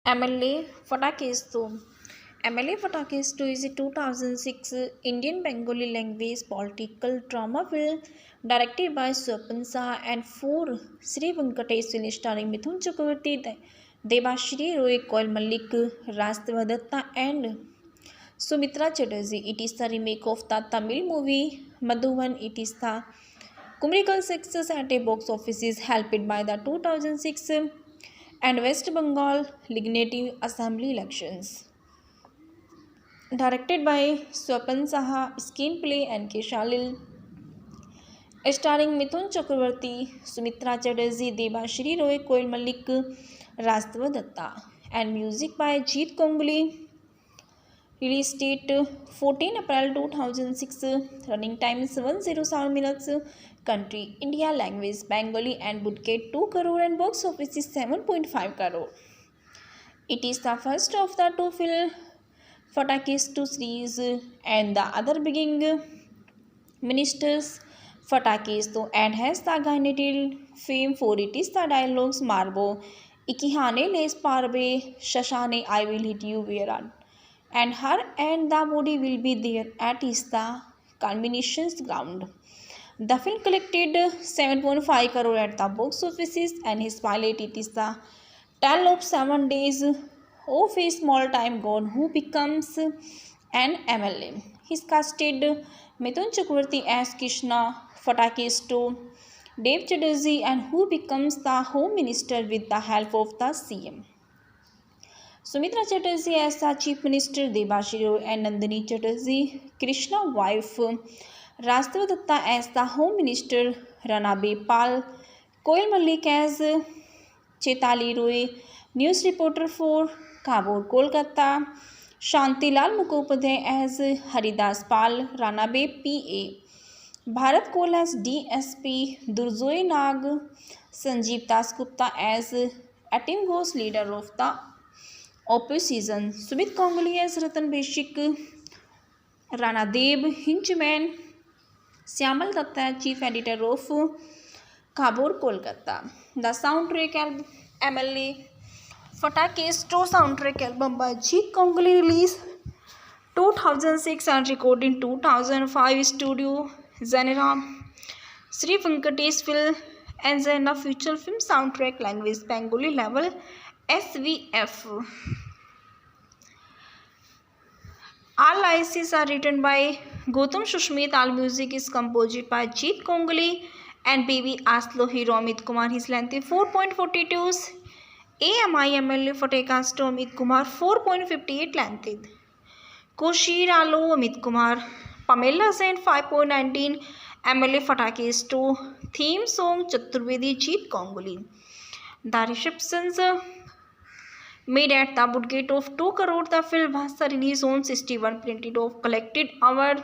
MLA Fatakestu. MLA Fatakestu is a 2006 Indian Bengali language political drama film directed by Swapan Saha and for Sri Venkatesh film starring Mithun Chakravarti, Debashri Roy, Koil Malik, Rastava Datta and Sumitra Chatterjee. It is the remake of the Tamil movie Madhuvan. It is the commercial success at a box office is helped by the 2006 and West Bengal Legislative Assembly elections. Directed by Swapan Saha, screenplay and K. Shalil, starring Mithun Chakravarti, Sumitra Chatterjee, Debashri Roy, Koil Malik, Rastava Datta, and music by Jeet Kongli. Release date 14 April 2006. Running time is 107 minutes. Country India. Language Bengali and would get 2 crore and box office is 7.5 crore. It is the first of the two film Fatakestu series and the other beginning ministers Fatakestu and has the genital fame for it is the dialogues Marbo Ikihane Les Parve Shashane I will hit you where and her and the body will be there at is the culminations ground. The film collected 7.5 crore at the box offices and his pilot it is the tale of 7 days of a small time god who becomes an MLA. He's casted Mithun Chakravarti as Krishna Fatakestu, Dev Chatterjee and who becomes the Home Minister with the help of the CM. Sumitra Chatterjee as the Chief Minister, Debashri Roy and Nandini Chatterjee, Krishna wife, Rastava Datta as the Home Minister, Rana Pal, Koil Malik as Chetali Roy, news reporter for Khabur, Kolkata, Shantilal Mukhopadhyay as Haridas Pal, Ranabe PA, Bharat Kohl as DSP, Durjoy Nag, Sanjeev Das Gupta as Atim Ghosh leader of the opposition, Sumit Kongli as Ratan Beshik, Rana Deb Hinchman, Syamal Datta chief editor of Khabur, Kolkata. The soundtrack album MLA Fatakestu soundtrack album by Jeet Kongli released 2006 and recorded in 2005 studio Zanera Sri Venkatesh film and Zena feature film soundtrack language Bengali level SVF. All lyrics are written by Gautam Shushmit. All music is composed by Jeet Kongli and Baby Aslo Hero Amit Kumar. His length is 4.42. AMIML Fatakestu Amit Kumar 4.58 length. Koshir Alo Amit Kumar. Pamela Zain 5.19 MLA Fatakestu. Theme song Chaturvedi Jeet Kongli. The receptions made at the budget of 2 crore. The film was released on 61 printed of collected hour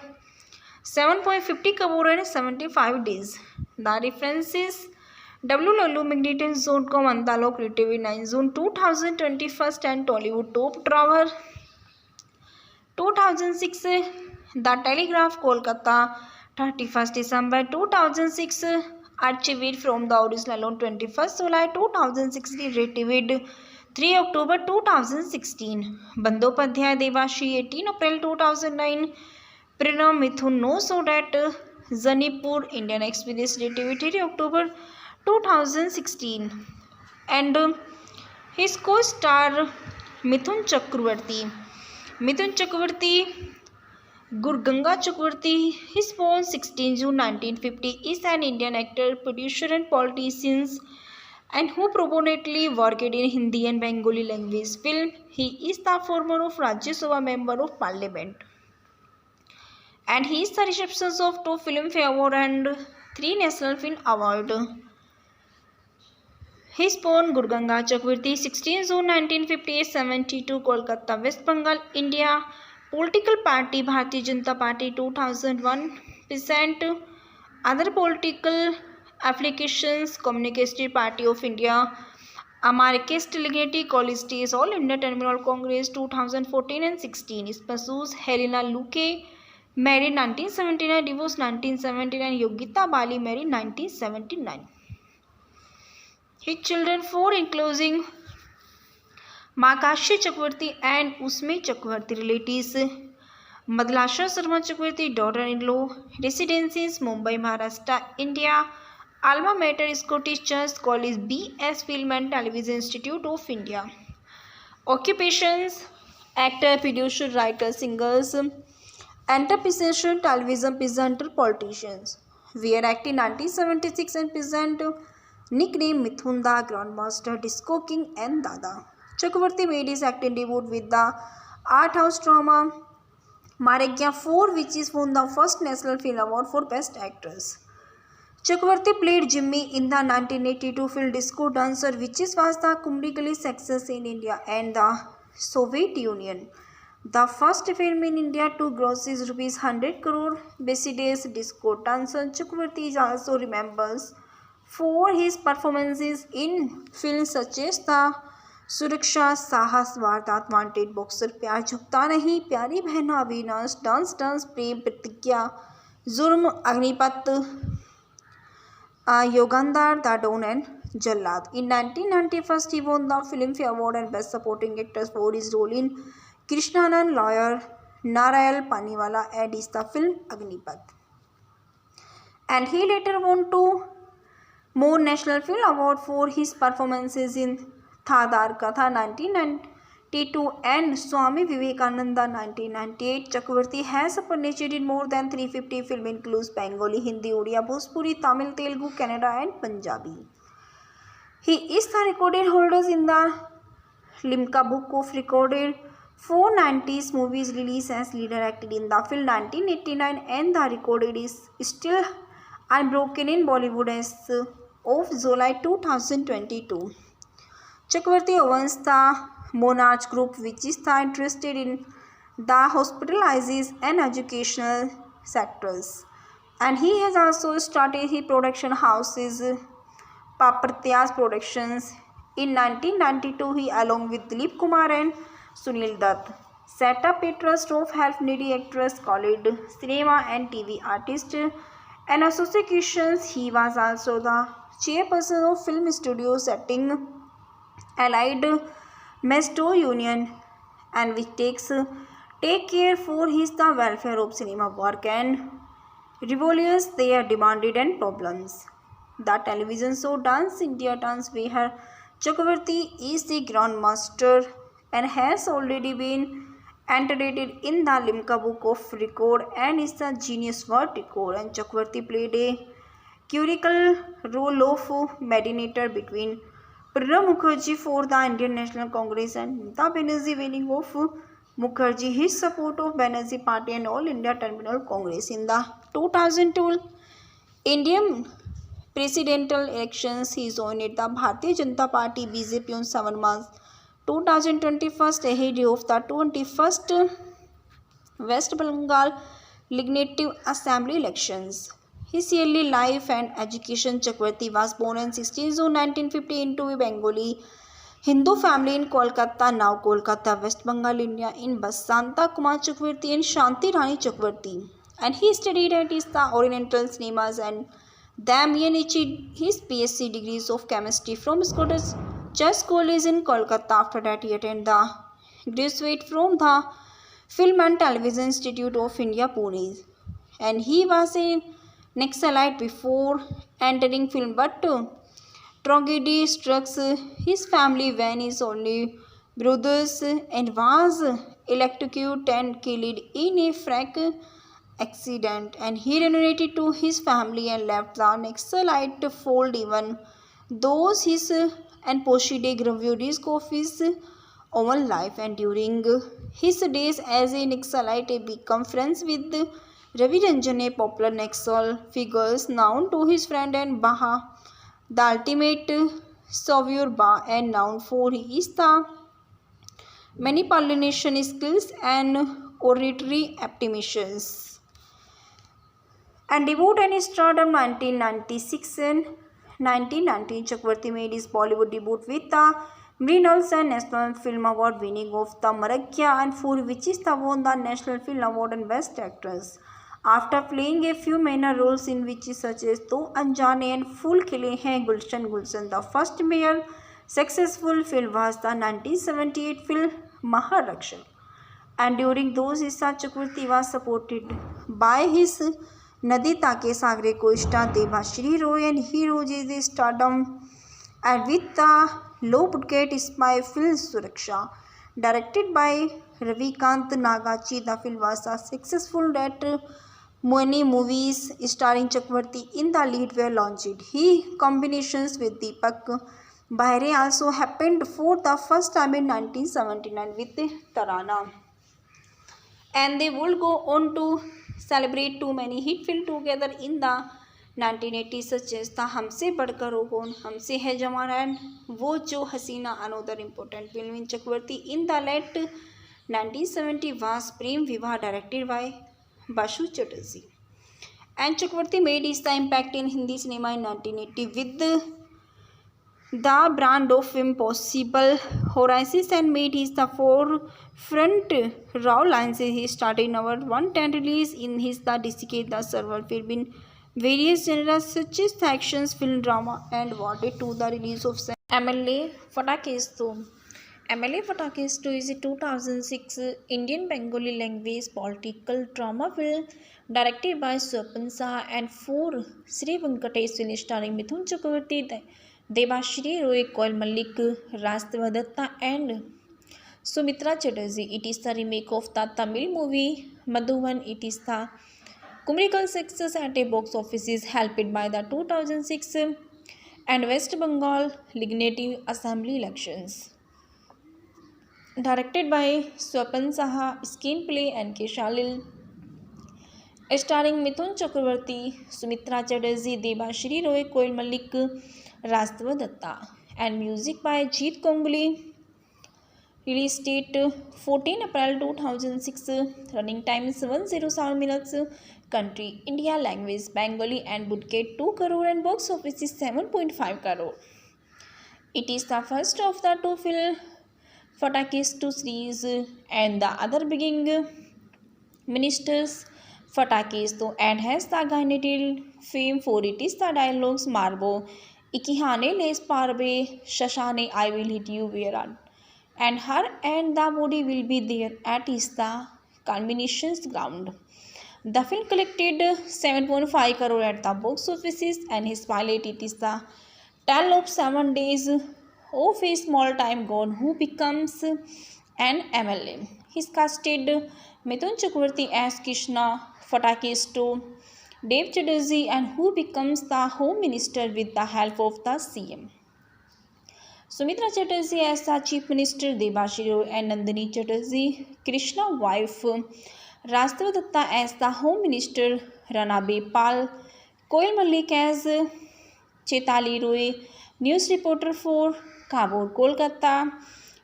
7.50 crore and 75 days. The references www.magnetons.com Antalo Creative 9 June 2021 and Tollywood Top Drawer 2006 The Telegraph Kolkata 31st December 2006 archived from the original on 21st July 2016 retrieved 3 October 2016 Bandopadhyay Devashi 18 April 2009 Pranam Mithun No So that Zanipur Indian Express retrieved 3 October 2016 and his co-star Mithun Chakravarti. Mithun Chakravarti Gurganga Chakravarti, his born 16 June 1950, is an Indian actor, producer and politician and who prominently worked in Hindi and Bengali language film. He is the former of Rajya Sabha member of Parliament and he is the recipient of 2 Filmfare Award and 3 National Film Award. He is born Gurganga Chakravarti 16 June 1958, 72 Kolkata, West Bengal, India. Political party Bharatiya Janata Party 2001 percent. Other political applications Communist Party of India, Marxist Legacy College Days, All India Terminal Congress 2014 and 16. Spouses Helena Luque, married 1979, divorced 1979. Yogita Bali, married 1979. His children 4 including माकाशी Chakraborty and Usme Chakravarti relatives. Madlasha Sharma Chakravarti daughter-in-law. Residences Mumbai, Maharashtra, India. Alma mater Scottish Church College, B.S. Film and Television Institute of India. Occupations: actor, producer, writer, singers. Entrepreneurship, television presenter, politicians. Where acting 1976 and present nickname Mithun Da, Grandmaster, Disco King and Dada. Chakravarti made his acting debut with the art house drama Maragya 4, which is won the first National Film Award for Best Actress. Chakravarti played Jimmy in the 1982 film Disco Dancer, which was the commercial success in India and the Soviet Union. The first film in India to gross rupees 100 crore. Besides Disco Dancer, Chakravarti is also remembered for his performances in films such as The Suraksha, Sahas, Vardat, Wanted, Boxer, Pyar Jhukta Nahi, Pyari Behna, Avinash, Dance Dance, Prem, Pratigya, Jurm, Agnipat, Yogandar, The Don and Jallad. In 1991, he won the Filmfare Award and Best Supporting Actor for his role in Krishnanand lawyer Narayal Paniwala and is the film Agnipat. And he later won 2 more National Film Award for his performances in Thadar Katha 1992 and Swami Vivekananda 1998. Chakravarti has appeared in more than 350 films, includes Bengali, Hindi, Odia, Bhojpuri, Tamil, Telugu, Kannada and Punjabi. He is the recorded holder in the Limca Book of Recorded 490s movies released as leader acted in the film 1989 and the recorded is still unbroken in Bollywood as of July 2022. Chakravarti owns the Monarch Group, which is interested in the hospitalizes and educational sectors. And he has also started his production houses, Papartyas Productions. In 1992, he along with Dilip Kumar and Sunil Dutt set up a trust of help needy actors called Cinema and TV Artists and Associations. He was also the chairperson of Film Studio Setting Allied Mesto Union and which take care for his the welfare of cinema work and revolves their demanded and problems. The television show Dance India Dance where Chakravarti is the grandmaster and has already been entered in the Limca Book of Record and is the Genius World Record. And Chakravarti played a curical role of mediator between Pranab Mukherjee for the Indian National Congress and Mamata Banerjee winning of Mukherjee his support of Banerjee Party and All India Terminal Congress. In the 2002 Indian presidential elections, he joined the Bharatiya Janata Party BJP on 7 March 2021 ahead of the 21st West Bengal Legislative Assembly elections. His early life and education. Chakravarti was born on 16 June 1950 into a Bengali Hindu family in Kolkata, now Kolkata, West Bengal, India, in Basanta Kumar Chakravarti and Shanti Rani Chakravarti. And he studied at the Oriental Cinemas and then achieved his PSc degrees of chemistry from Scottish Church College in Kolkata. After that, he attended the graduate from the Film and Television Institute of India, Pune. And he was a Naxalite before entering film, but tragedy struck his family when his only brothers and was electrocuted and killed in a freak accident. And he reunited to his family and left the Naxalite fold even those his and Poshide reviewed his coffee's own life. And during his days as a Naxalite, he became friends with Ravi Ranjan, a popular Naxal figure known to his friend and Baha, the ultimate savior Ba, and known for his the manipulation skills and oratory aptitudes. And debut and stardom 1996 and 1919. Chakravarti made his Bollywood debut with the Mrinals and National Film Award winning of the Maragya and for which is the won the National Film Award and Best Actress. After playing a few minor roles in which such as Do Anjane and Phool Khile Hain, Gulshan Gulshan, the first male successful film was the 1978 film Maharaksha. And during those years, Chakravarti was supported by his Nadita Ke Sagre co-star Debashri Roy, and he rose his stardom and with the low budget spy film Suraksha. Directed by Ravikant Nagachi, the film was a successful that many movies starring Chakravarti in the lead were launched. He combinations with Deepak Bahre also happened for the first time in 1979 with Tarana. And they would go on to celebrate too many hit films together in the 1980s such as the हमसे बढ़कर हो कौन, हमसे है जमाना and वो जो हसीना. Another important film in Chakravarti in the late 1970 was Prem Vivah directed by Bashu Chatterjee. And Chakravarti made his impact in Hindi cinema in 1980 with the brand of Impossible Horizons and made his the forefront raw lines. He started in our 110 release in his the decade the server film in various genres such as actions, film, drama and awarded to the release of MLA Fatakesto. MLA Fatakesto is a 2006 Indian Bengali language political drama film directed by Swapan Saha and for Sri Venkatesh film starring Mithun Chakravarti, Debashri Roy, Koil Malik, Rastava Datta and Sumitra Chatterjee. It is the remake of the Tamil movie Madhuvan. It is the commercial success at a box office is helped by the 2006 and West Bengal Legislative Assembly elections. Directed by Swapan Saha, screenplay N.K. Shalil, starring Mithun Chakravarti, Sumitra Chatterjee, Debashri Roy, Koil Malik, Rastava Datta, and music by Jeet Kongli. Release date 14 April 2006. Running time is 107 minutes. Country India. Language Bengali and budget 2 crore and box office is 7.5 crore. It is the first of the two film Fatakesto series and the other being Ministers Fatakesto and has the Gainedil fame for it is the dialogues Marbo Ikihane Les Parbe Shashane I will hit you where and her and the body will be there at is the culminations ground. The film collected 7.5 crore at the box offices and his pilot it is the tale of 7 days of a small time god who becomes an MLA. He's casted Mithun Chakravarti as Krishna Fatakesto, Dev Chatterjee and who becomes the Home Minister with the help of the CM. Sumitra Chatterjee as the Chief Minister, Debashri Roy and Nandini Chatterjee, Krishna wife, Rastava Datta as the Home Minister, Rana Bepal, Koil Malik as Chetali Roy, news reporter for Khabur, Kolkata,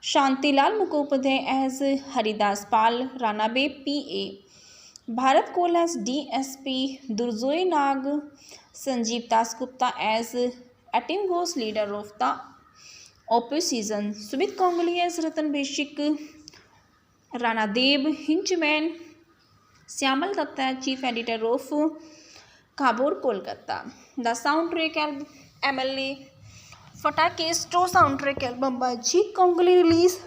Shantilal Mukhopadhyay as Haridas Pal, Rana Bep PA, Bharat Kohl as DSP, Durjoy Nag, Sanjeev Das Gupta as Atim Ghosh leader of the opposition, Sumit Kongli as Ratan Beshik, Rana Deb Hinchman, Syamal Datta chief editor of Khabur, Kolkata. The soundtrack MLA Fatakesto soundtrack album by Jeet Kongli released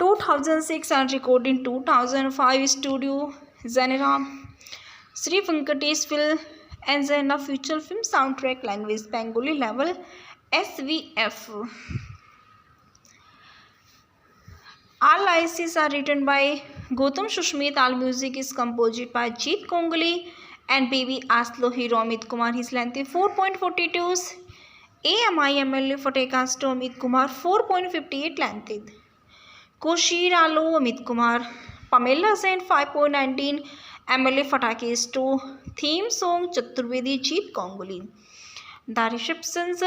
2006 and recorded in 2005 studio genre Sri Venkatesh film and Zaina feature film soundtrack language Bengali level SVF. All lyrics are written by Gautam Sushmit. All music is composed by Jeet Kongli and Baby Aslo Hero Amit Kumar. His length is 4.42. AMIML Fatakesto Amit Kumar 4.58 length. Koshir Alo Amit Kumar. Pamela Sen 5.19 MLA Fatakesto. Theme song Chaturvedi Jeet Kongli. The receptions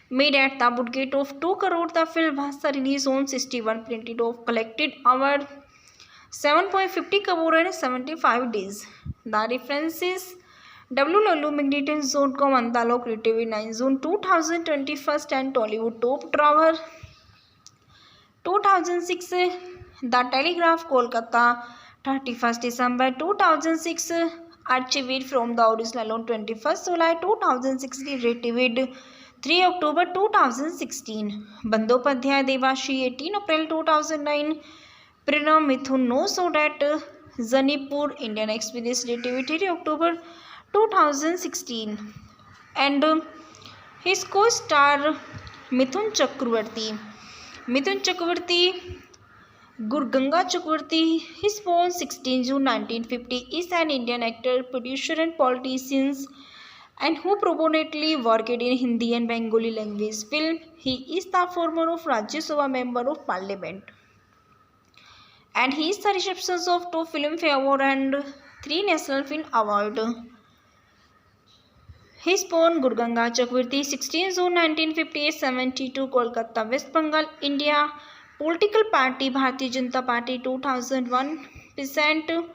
made at the budget of 2 crore. The film was released on 61 printed of collected hour 7.50 crore and 75 days. The references www.magnetons.com Andalo Creative 9 June 2021 and Tollywood Top Drawer 2006 The Telegraph Kolkata 31st December 2006 archived from the original on 21st July 2006 retrieved 3 October 2016. Bandyopadhyay Devashi 18 April 2009. Pranam Mithun No Sold at Zanipur Indian Express Day 3 October 2016. And his co-star Mithun Chakravarti. Mithun Chakravarti, Gurganga Chakravarti, his born 16 June 1950, is an Indian actor, producer and politician and who prominently worked in Hindi and Bengali language film. He is the former of Rajya Sabha Member of Parliament. And he is the recipient of 2 Filmfare Award and 3 National Film Award. He is born Gurganga Chakravarti, 16 June 1958, 72, Kolkata, West Bengal, India. Political party Bharatiya Janata Party 2001%.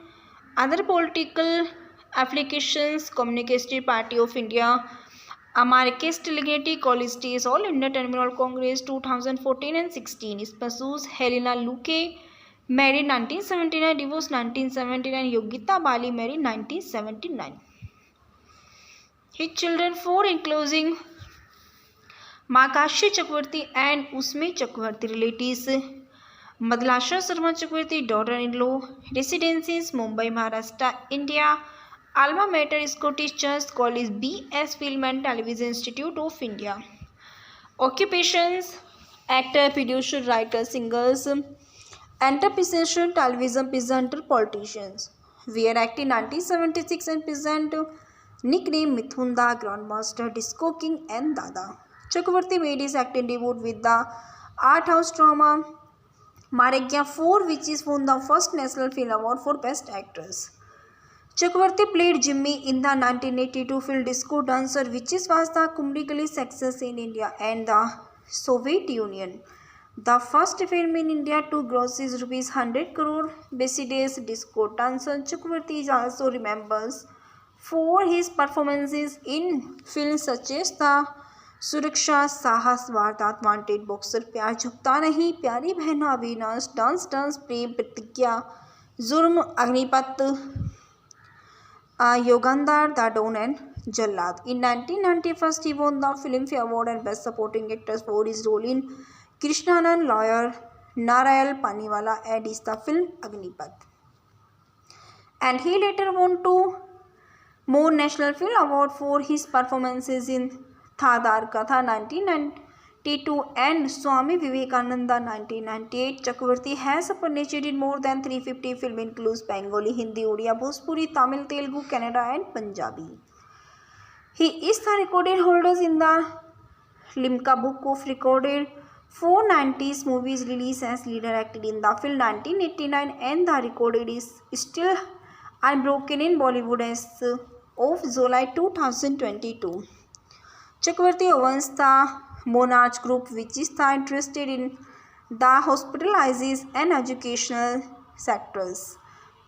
Other political applications Communist Party of India, Marxist Legacy College Days, All India Terminal Congress 2014 and 16. Spouses Helena Luque, married 1979, divorced 1979. Yogita Bali, married 1979. His children 4 including Makashi Chakravarti and Usme Chakravarti. Relatives Madlasha Sharma Chakravarti, daughter-in-law. Residences Mumbai, Maharashtra, India. Alma mater Scottish Church College, B.S. Film and Television Institute of India. Occupations actor, producer, writer, singers, entrepreneur, television presenter, politicians. Were acting 1976 and present nickname Mithun the Grandmaster, Disco King and Dada. Chakravarti made his acting debut with the art house drama Maragya 4, which is won the first National Film Award for Best Actress. Chakravarti played Jimmy in the 1982 film Disco Dancer, which was the commercial success in India and the Soviet Union. The first film in India to gross rupees 100 crore. Besides Disco Dancer, Chakravarti is also remembered for his performances in films such as The Suraksha, Sahas, Vardat, Wanted, Boxer, Pyar Jhukta Nahi, Pyari Behna, Avinash, Dance Dance, Prem, Pratigya, Jurm, Agnipat, Yogandar, The Don and Jallad. In 1991, he won the Filmfare Award and Best Supporting Actor for his role in Krishnanand lawyer Narayal Paniwala and is the film Agnipat. And he later won 2 more National Film Award for his performances in Thadar Katha 1992 and Swami Vivekananda 1998. Chakravarti has appeared in more than 350 films, includes Bengali, Hindi, Odia, Bhojpuri, Tamil, Telugu, Kannada and Punjabi. He is the recorded holder in the Limca Book of Recorded 490s movies released as leader acted in the film 1989 and the recorded is still unbroken in Bollywood as of July 2022. Chakravarti owns the Monarch Group, which is interested in the hospitalizes and educational sectors.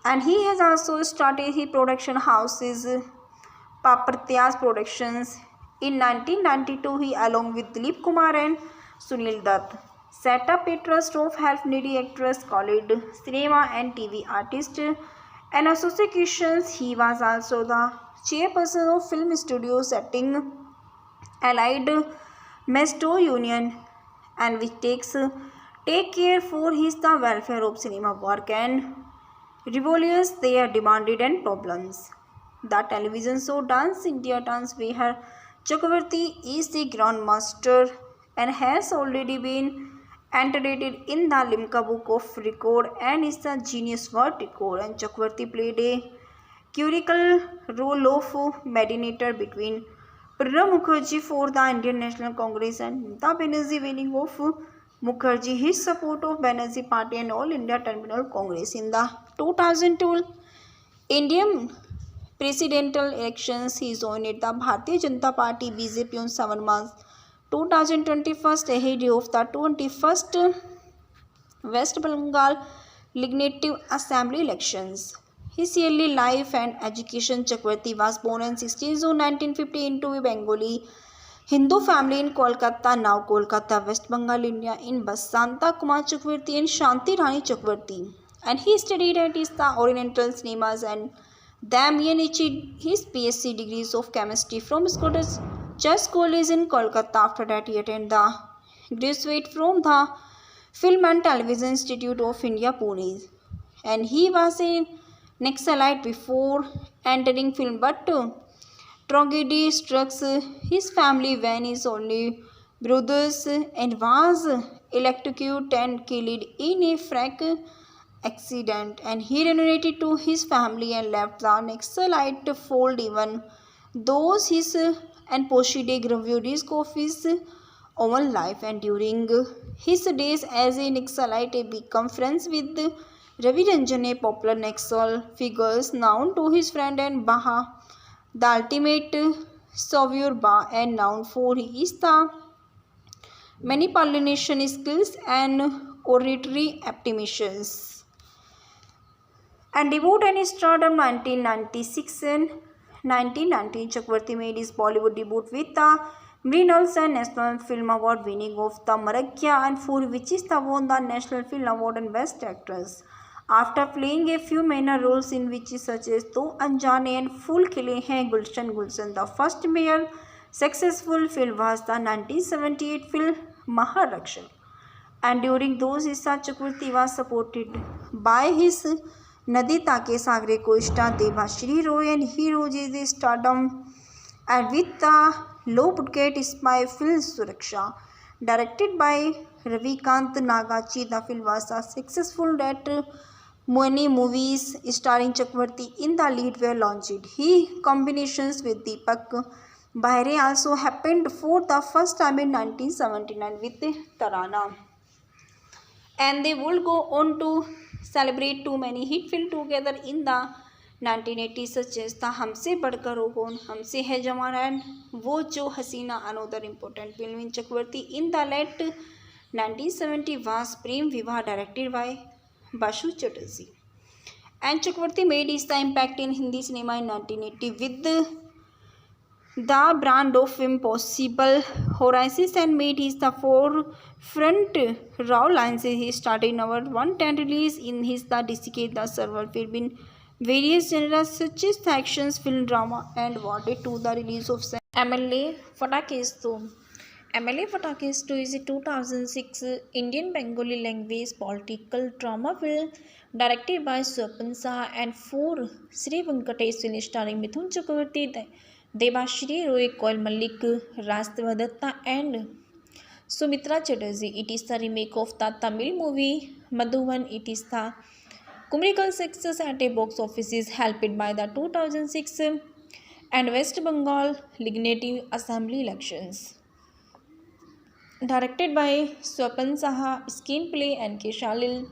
And he has also started his production houses, Papartyas Productions. In 1992, he along with Dilip Kumar and Sunil Dutt set up a trust of help needy actors called Cinema and TV Artists and Associations. He was also the chairperson of Film Studio Setting Allied Mesto Union, and which take care for his the welfare of cinema work and revolves their demanded and problems. The television show Dance India Dance, where Chakravarti is the grandmaster and has already been entered in the Limca Book of Record and is the Genius World Record. And Chakravarti played a curical role of mediator between Pranab Mukherjee for the Indian National Congress and Mamata Banerjee, winning of Mukherjee his support of Banerjee Party and All India Terminal Congress. In the 2002 Indian presidential elections, he joined the Bharatiya Janata Party BJP on 7 March 2021 ahead of the 21st West Bengal Legislative Assembly elections. His early life and education. Chakravarti was born on 16 June 1950 into a Bengali Hindu family in Kolkata, now Kolkata, West Bengal, India, in Basanta Kumar Chakravarti and Shanti Rani Chakravarti. And he studied at the Oriental Cinemas and then achieved his PhD degrees of chemistry from Scottish Chess College in Kolkata. After that, he attended the graduate from the Film and Television Institute of India, Pune. And he was a Naxalite before entering film, but tragedy struck his family when his only brothers and was electrocuted and killed in a freak accident. And he reunited to his family and left the Naxalite fold, even those his and Poshide reviewed his of own life. And during his days as a Naxalite, he became friends with Ravi Ranjan, a popular Naxal figures known to his friend and Baha, the ultimate savior Ba, and known for his the manipulation skills and oratory aptitudes. And debut and stardom 1996 and 1919, Chakravarti made his Bollywood debut with the Mrinals and National Film Award winning of the Maragya, and for which is the won the National Film Award and Best Actress. After playing a few minor roles in which such as Do Anjane and Phool Khile Hain Gulshan, the first major successful film was the 1978 film Maharakshan. And during those years, Chakravarti was supported by his Nadi Take Sagre co-star Debashri Roy, and he rose his stardom and with the low budget spy film Suraksha. Directed by Ravikant Nagachi, the film was successful that many movies starring Chakravarti in the lead were launched. He combinations with Deepak Bahre also happened for the first time in 1979 with Tarana. And they would go on to celebrate too many hit films together in the 1980s, such as the Humse Badkar Ho Kaun, Humse Hai Jamana, and Wo Jo Hasina. Another important film in Chakravarti in the late 1970 was Prem Vivah, directed by Bashu Chatterjee. And Chakravarti made his impact in Hindi cinema in 1980 with the brand of Impossible Horizons, and made his the forefront raw lines. He started in our 110 release in his the decade the several film in various genres such as actions, film, drama, and awarded to the release of MLA Fatakesto. MLA Fatakesto is a 2006 Indian Bengali language political drama film directed by Swapan Saha and for Sri Venkatesh, film starring Mithun Chakravarti, Debashri Roy, Koil Malik, Rastava Datta, and Sumitra Chatterjee. It is the remake of the Tamil movie Madhuvan. It is the commercial success at a box office is helped by the 2006 and West Bengal Legislative Assembly elections. Directed by Swapan Saha, screenplay N.K. Shalil,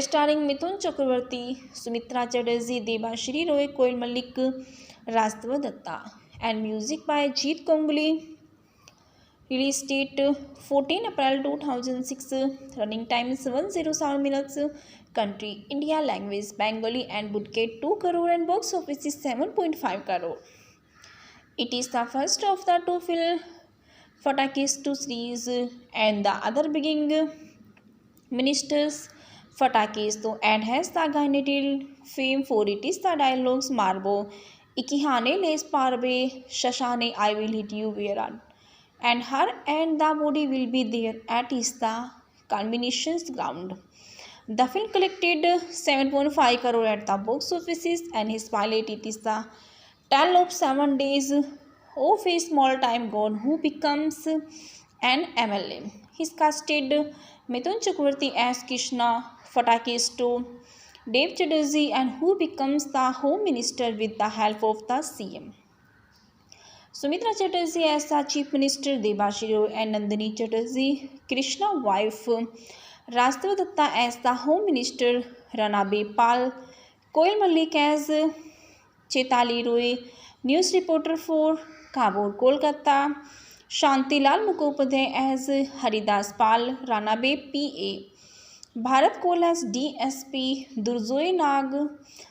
starring Mithun Chakravarti, Sumitra Chatterjee, Debashri Roy, Koil Malik, Rastava Datta, and music by Jeet Kongli. Release date 14 April 2006. Running time is 107 minutes. Country India. Language Bengali, and budget 2 crore and box office is 7.5 crore. It is the first of the two film Fatakesto series, and the other being Ministers Fatakesto, and has the Gainedil fame for it is the dialogues Marbo Ikihane Les Parve Shashane I will hit you where, and her and the body will be there at is the culminations ground. The film collected 7.5 crore at the box offices, and his pilot it is the tale of 7 days of a small time god who becomes an MLA. He casted Mithun Chakravarti as Krishna Fatakesto, Dev Chatterjee, and who becomes the Home Minister with the help of the CM. Sumitra Chatterjee as the Chief Minister, Debashri Roy and Nandini Chatterjee, Krishna wife, Rastava Datta as the Home Minister, Rana Bepal, Koil Malik as Chetali Roy, news reporter for Khabur, Kolkata, Shantilal Mukhopadhyay as Haridas Pal, Ranabe PA, Bharat Kohl as DSP, Durjoy Nag,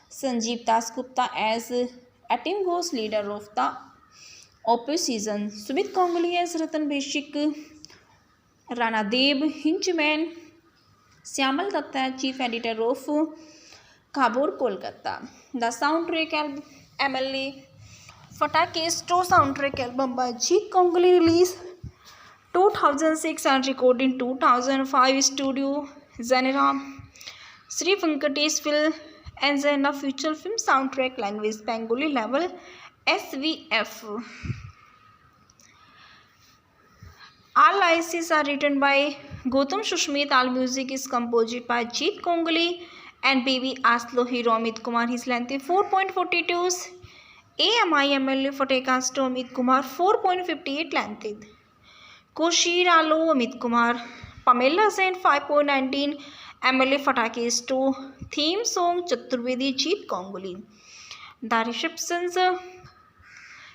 Sanjeev Dasgupta as Atim Ghosh, leader of the opposition, Sumit Kongli as Ratan Beshik, Rana Deb Hinchman, Syamal Datta, Chief Editor of Khabur, Kolkata. The soundtrack MLA Fatakesto soundtrack album by Jeet Kongli released 2006 and recorded in 2005 studio Zanera Sri Venkateswil and Zaina feature film soundtrack language Bengali level SVF. All lyrics are written by Gautam Shushmit. All music is composed by Jeet Kongli and Baby Aslo Hero Amit Kumar. His length is 4.42. AMIML Fatehkasto Amit Kumar 4.58 length. Koshir Alo Amit Kumar. Pamela Sen 5.19 MLA Fatakesto. Theme song Chaturvedi Jeet Kongli. The receptions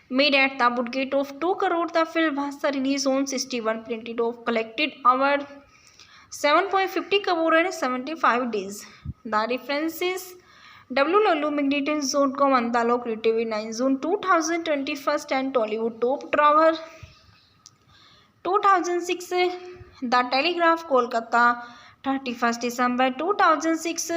made at the budget of 2 crore. The film was released on 61 printed of collected hour 7.50 crore and 75 days. The references www.magnetic.com Antalo Creative 9 June 2021 and Tollywood Top Drawer 2006. The Telegraph Kolkata 31st December 2006.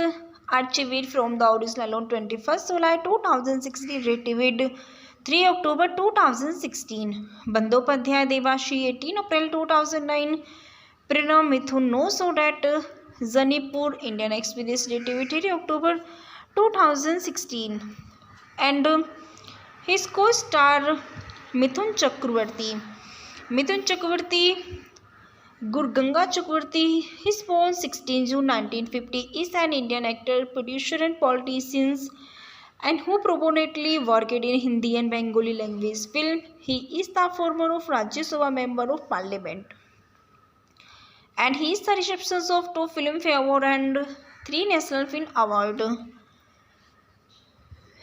Archived from the original on 21st July 2016. Retrieved 3 October 2016. Bandyopadhyay Devashi 18 April 2009. Pranam Mithun No So That Zanipur Indian Express Retrieved 3 October 2016. And his co-star Mithun Chakravarti. Mithun Chakravarti, Gurganga Chakravarti, his born 16 June 1950, is an Indian actor, producer and politician and who prominently worked in Hindi and Bengali language film. He is the former of Rajya Sabha Member of Parliament. And he is the recipient of 2 Filmfare Award and 3 National Film Award.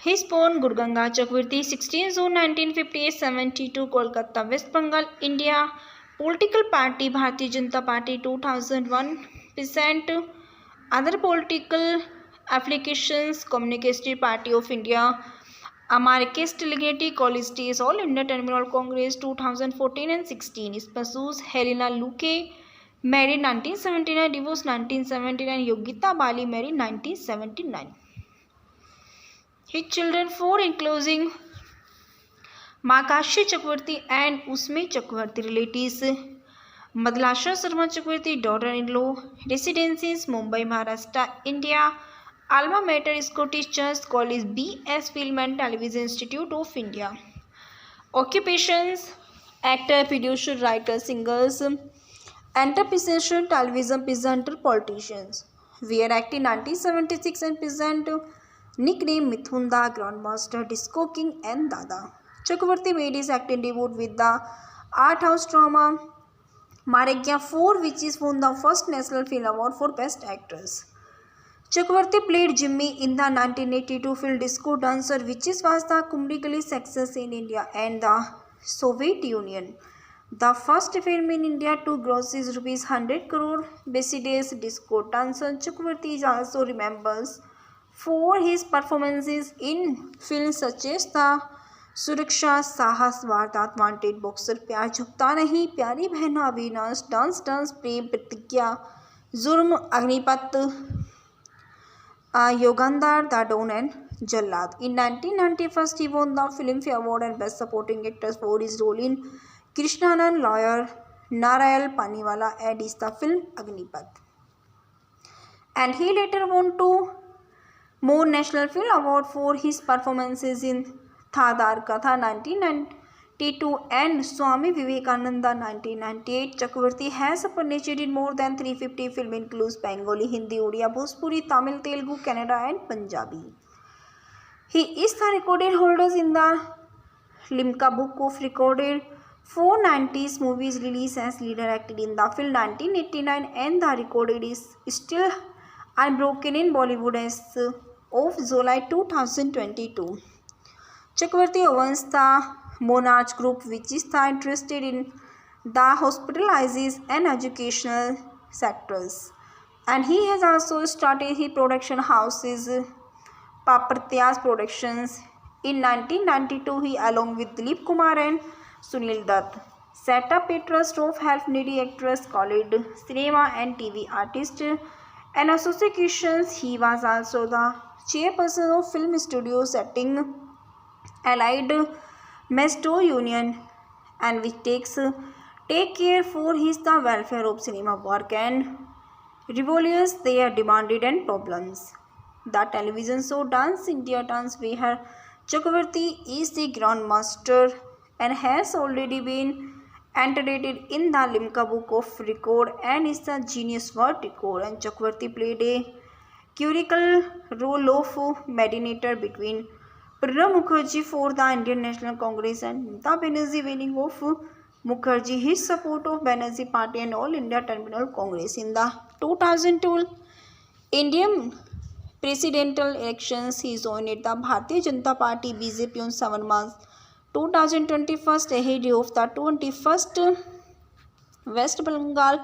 He is born Gurganga Chakravarti, 16 June 1958, 72, Kolkata, West Bengal, India. Political party Bharatiya Janata Party 2001. Present other political applications Communist Party of India. Marxist Delegate College Days All India Terminal Congress 2014 and 16. Spouses Helena Luque, married 1979, divorced 1979. Yogita Bali, married 1979. His children 4 including Makashi Chakravarti and Usme Chakravarti. Relatives Madlasha Sharma Chakravarti, daughter-in-law. Residences Mumbai, Maharashtra, India. Alma mater Scottish Church College, BS Film and Television Institute of India. Occupations actor, producer, writer, singers, entrepreneurship, television presenter, politicians. Were acting 1976 and present nickname Mithun Da, Grandmaster, Disco King and Dada. Chakravarti made his acting debut with the art house drama Maragya 4, which is won the first National Film Award for Best Actress. Chakravarti played Jimmy in the 1982 film Disco Dancer, which was the commercial success in India and the Soviet Union. The first film in India to gross rupees 100 crore. Besides Disco Dancer, Chakravarti is also remembered for his performances in films such as The Suraksha, Sahas, Vardat, Wanted, Boxer, Pyar Jhukta Nahi, Pyari Behna, Avinash, Dance Dance, Prem, Pratigya, Jurm, Agnipat, Yogandar, The Don and Jallad. In 1991, he won the Filmfare Award and Best Supporting Actor for his role in Krishnanand lawyer Narayal Paniwala and is the film Agnipat. And he later won 2 more National Film Award for his performances in Thadar Katha 1992 and Swami Vivekananda 1998. Chakravarti has appeared in more than 350 films, includes Bengali, Hindi, Odia, Bhojpuri, Tamil, Telugu, Kannada and Punjabi. He is the recorded holder in the Limca Book of Recorded 490s movies released as leader acted in the film 1989 and the recorded is still unbroken in Bollywood as of July 2022. Chakravarti owns the Monarch Group, which is interested in the hospitalizes and educational sectors. And he has also started his production houses, Papartyas Productions. In 1992, he along with Dilip Kumar and Sunil Dutt set up a trust of help needy actors called Cinema and TV Artists and Associations. He was also the chairperson of Film Studio Setting Allied Mesto Union, and which take care for his the welfare of cinema work and revolves their demanded and problems. The television show Dance India Dance where Chakravarti is the grandmaster and has already been entered in the Limca Book of Record and is the Genius World Record, and Chakravarti played a curical role of mediator between Pranab Mukherjee for the Indian National Congress and Mamata Banerjee winning of Mukherjee his support of Banerjee Party and All India Terminal Congress in the 2002 Indian presidential elections. He joined the Bharatiya Janata Party BJP on 7 March 2021 ahead of the 21st West Bengal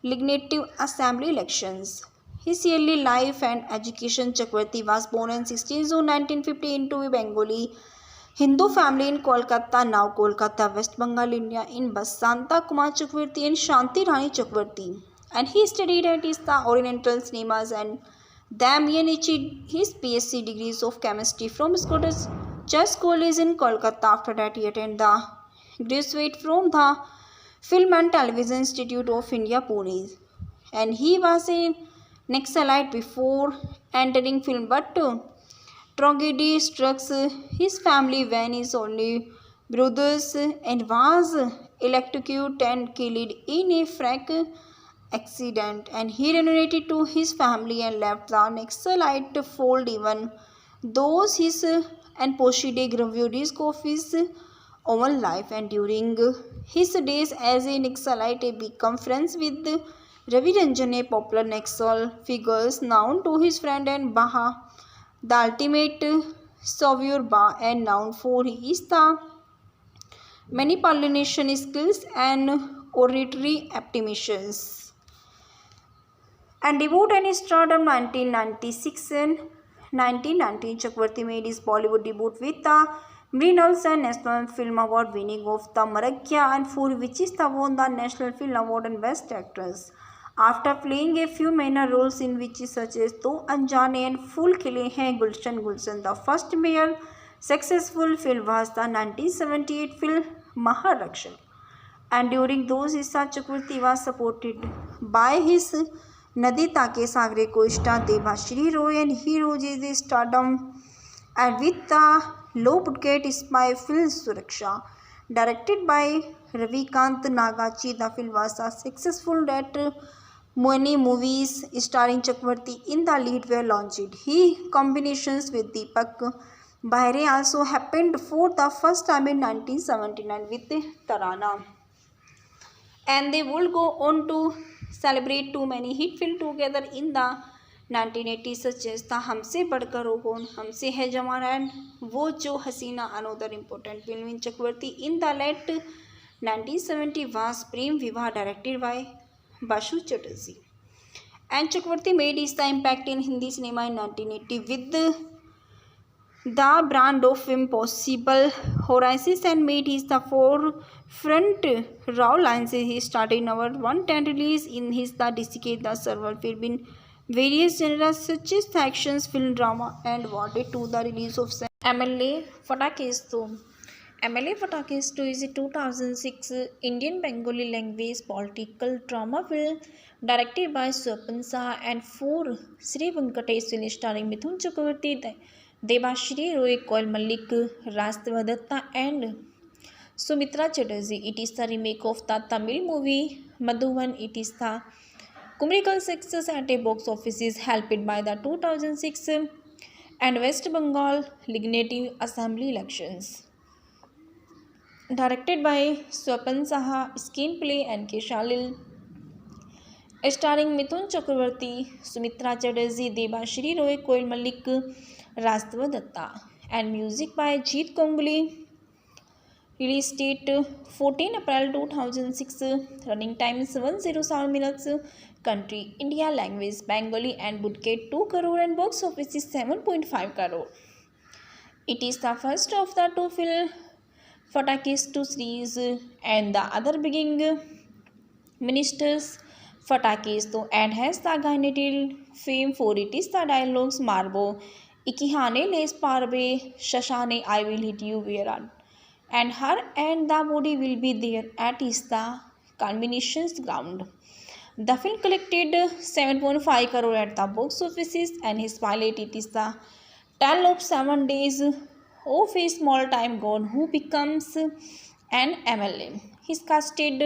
Legislative Assembly elections. His early life and education. Chakravarti was born on 16 June 1950 into a Bengali Hindu family in Kolkata, now Kolkata, West Bengal, India, in Basanta Kumar Chakravarti and Shanti Rani Chakravarti. And he studied at the Oriental Cinemas and then achieved his PSc degrees of chemistry from Scottish Church College in Kolkata. After that, he attended the graduate from the Film and Television Institute of India, Pune. And he was a Naxalite before entering film, but tragedy struck his family when his only brothers and was electrocuted and killed in a freak accident, and he reunited to his family and left the Naxalite fold even those his and Poshide reviewed his coffee's own life, and during his days as a Naxalite he became friends with Ravi Ranjan, a popular Naxal figures known to his friend and Baha, the ultimate savior Ba, and known for his the manipulation skills and oratory aptitudes. And debut and stardom 1996 and 1919, Chakravarti made his Bollywood debut with the Mrinals and National Film Award winning of the Maragya, and for which is the won the National Film Award and Best Actress. After playing a few minor roles in which such as Do Anjane and Phool Khile Hain Gulshan Gulshan, the first major successful film was the 1978 film Maharaksha. And during those years, Chakravarti was supported by his Nadi Take Sagre co-star Debashri Roy, and he rose his stardom and with the low budget spy film Suraksha. Directed by Ravikant Nagachi, the film was a successful that many movies starring Chakravarti in the lead were launched. He combinations with Deepak Bahre also happened for the first time in 1979 with Tarana. And they would go on to celebrate too many hit films together in the 1980s such as the Humse Badkar Ho Kaun, Humse Hai Jawan and Wo Jo Hasina. Another important film in Chakravarti in the late 1970 was Prem Vivah, directed by Bashu Chatterjee. And Chakravarti made his impact in Hindi cinema in 1980 with the brand of Impossible Horizons and made his the forefront raw lines. He started in our 110 release in his the decade the several film in various genres such as actions, film, drama, and awarded to the release of MLA Fatakesto. MLA Fatakesto is a 2006 Indian Bengali language political drama film directed by Swapan Saha and for Sri Venkatesh film starring Mithun Chakravarti, Debashri Roy, Koil Malik, Rastava Datta, and Sumitra Chatterjee. It is the remake of the Tamil movie Madhuvan. It is the commercial success at a box office is helped by the 2006 and West Bengal Legislative Assembly elections. Directed by Swapan Saha, screenplay N.K. Shalil, starring Mithun Chakravarti, Sumitra Chatterjee, Debashri Roy, Koil Malik, Rastava Datta, and music by Jeet Kongli. Release date 14 April 2006. Running time is 107 minutes. Country India, language Bengali, and budget 2 crore and box office is 7.5 crore. It is the first of the two film Fatakesto series and the other beginning ministers Fatakesto and has the gained fame for it is the dialogues Marbo Ikihane Les Parbe Shashane I will hit you where and her and the body will be there at is the culminations ground. The film collected 7.5 crore at the box offices and his pilot it is the tale of 7 days of a small time god who becomes an MLA. He's casted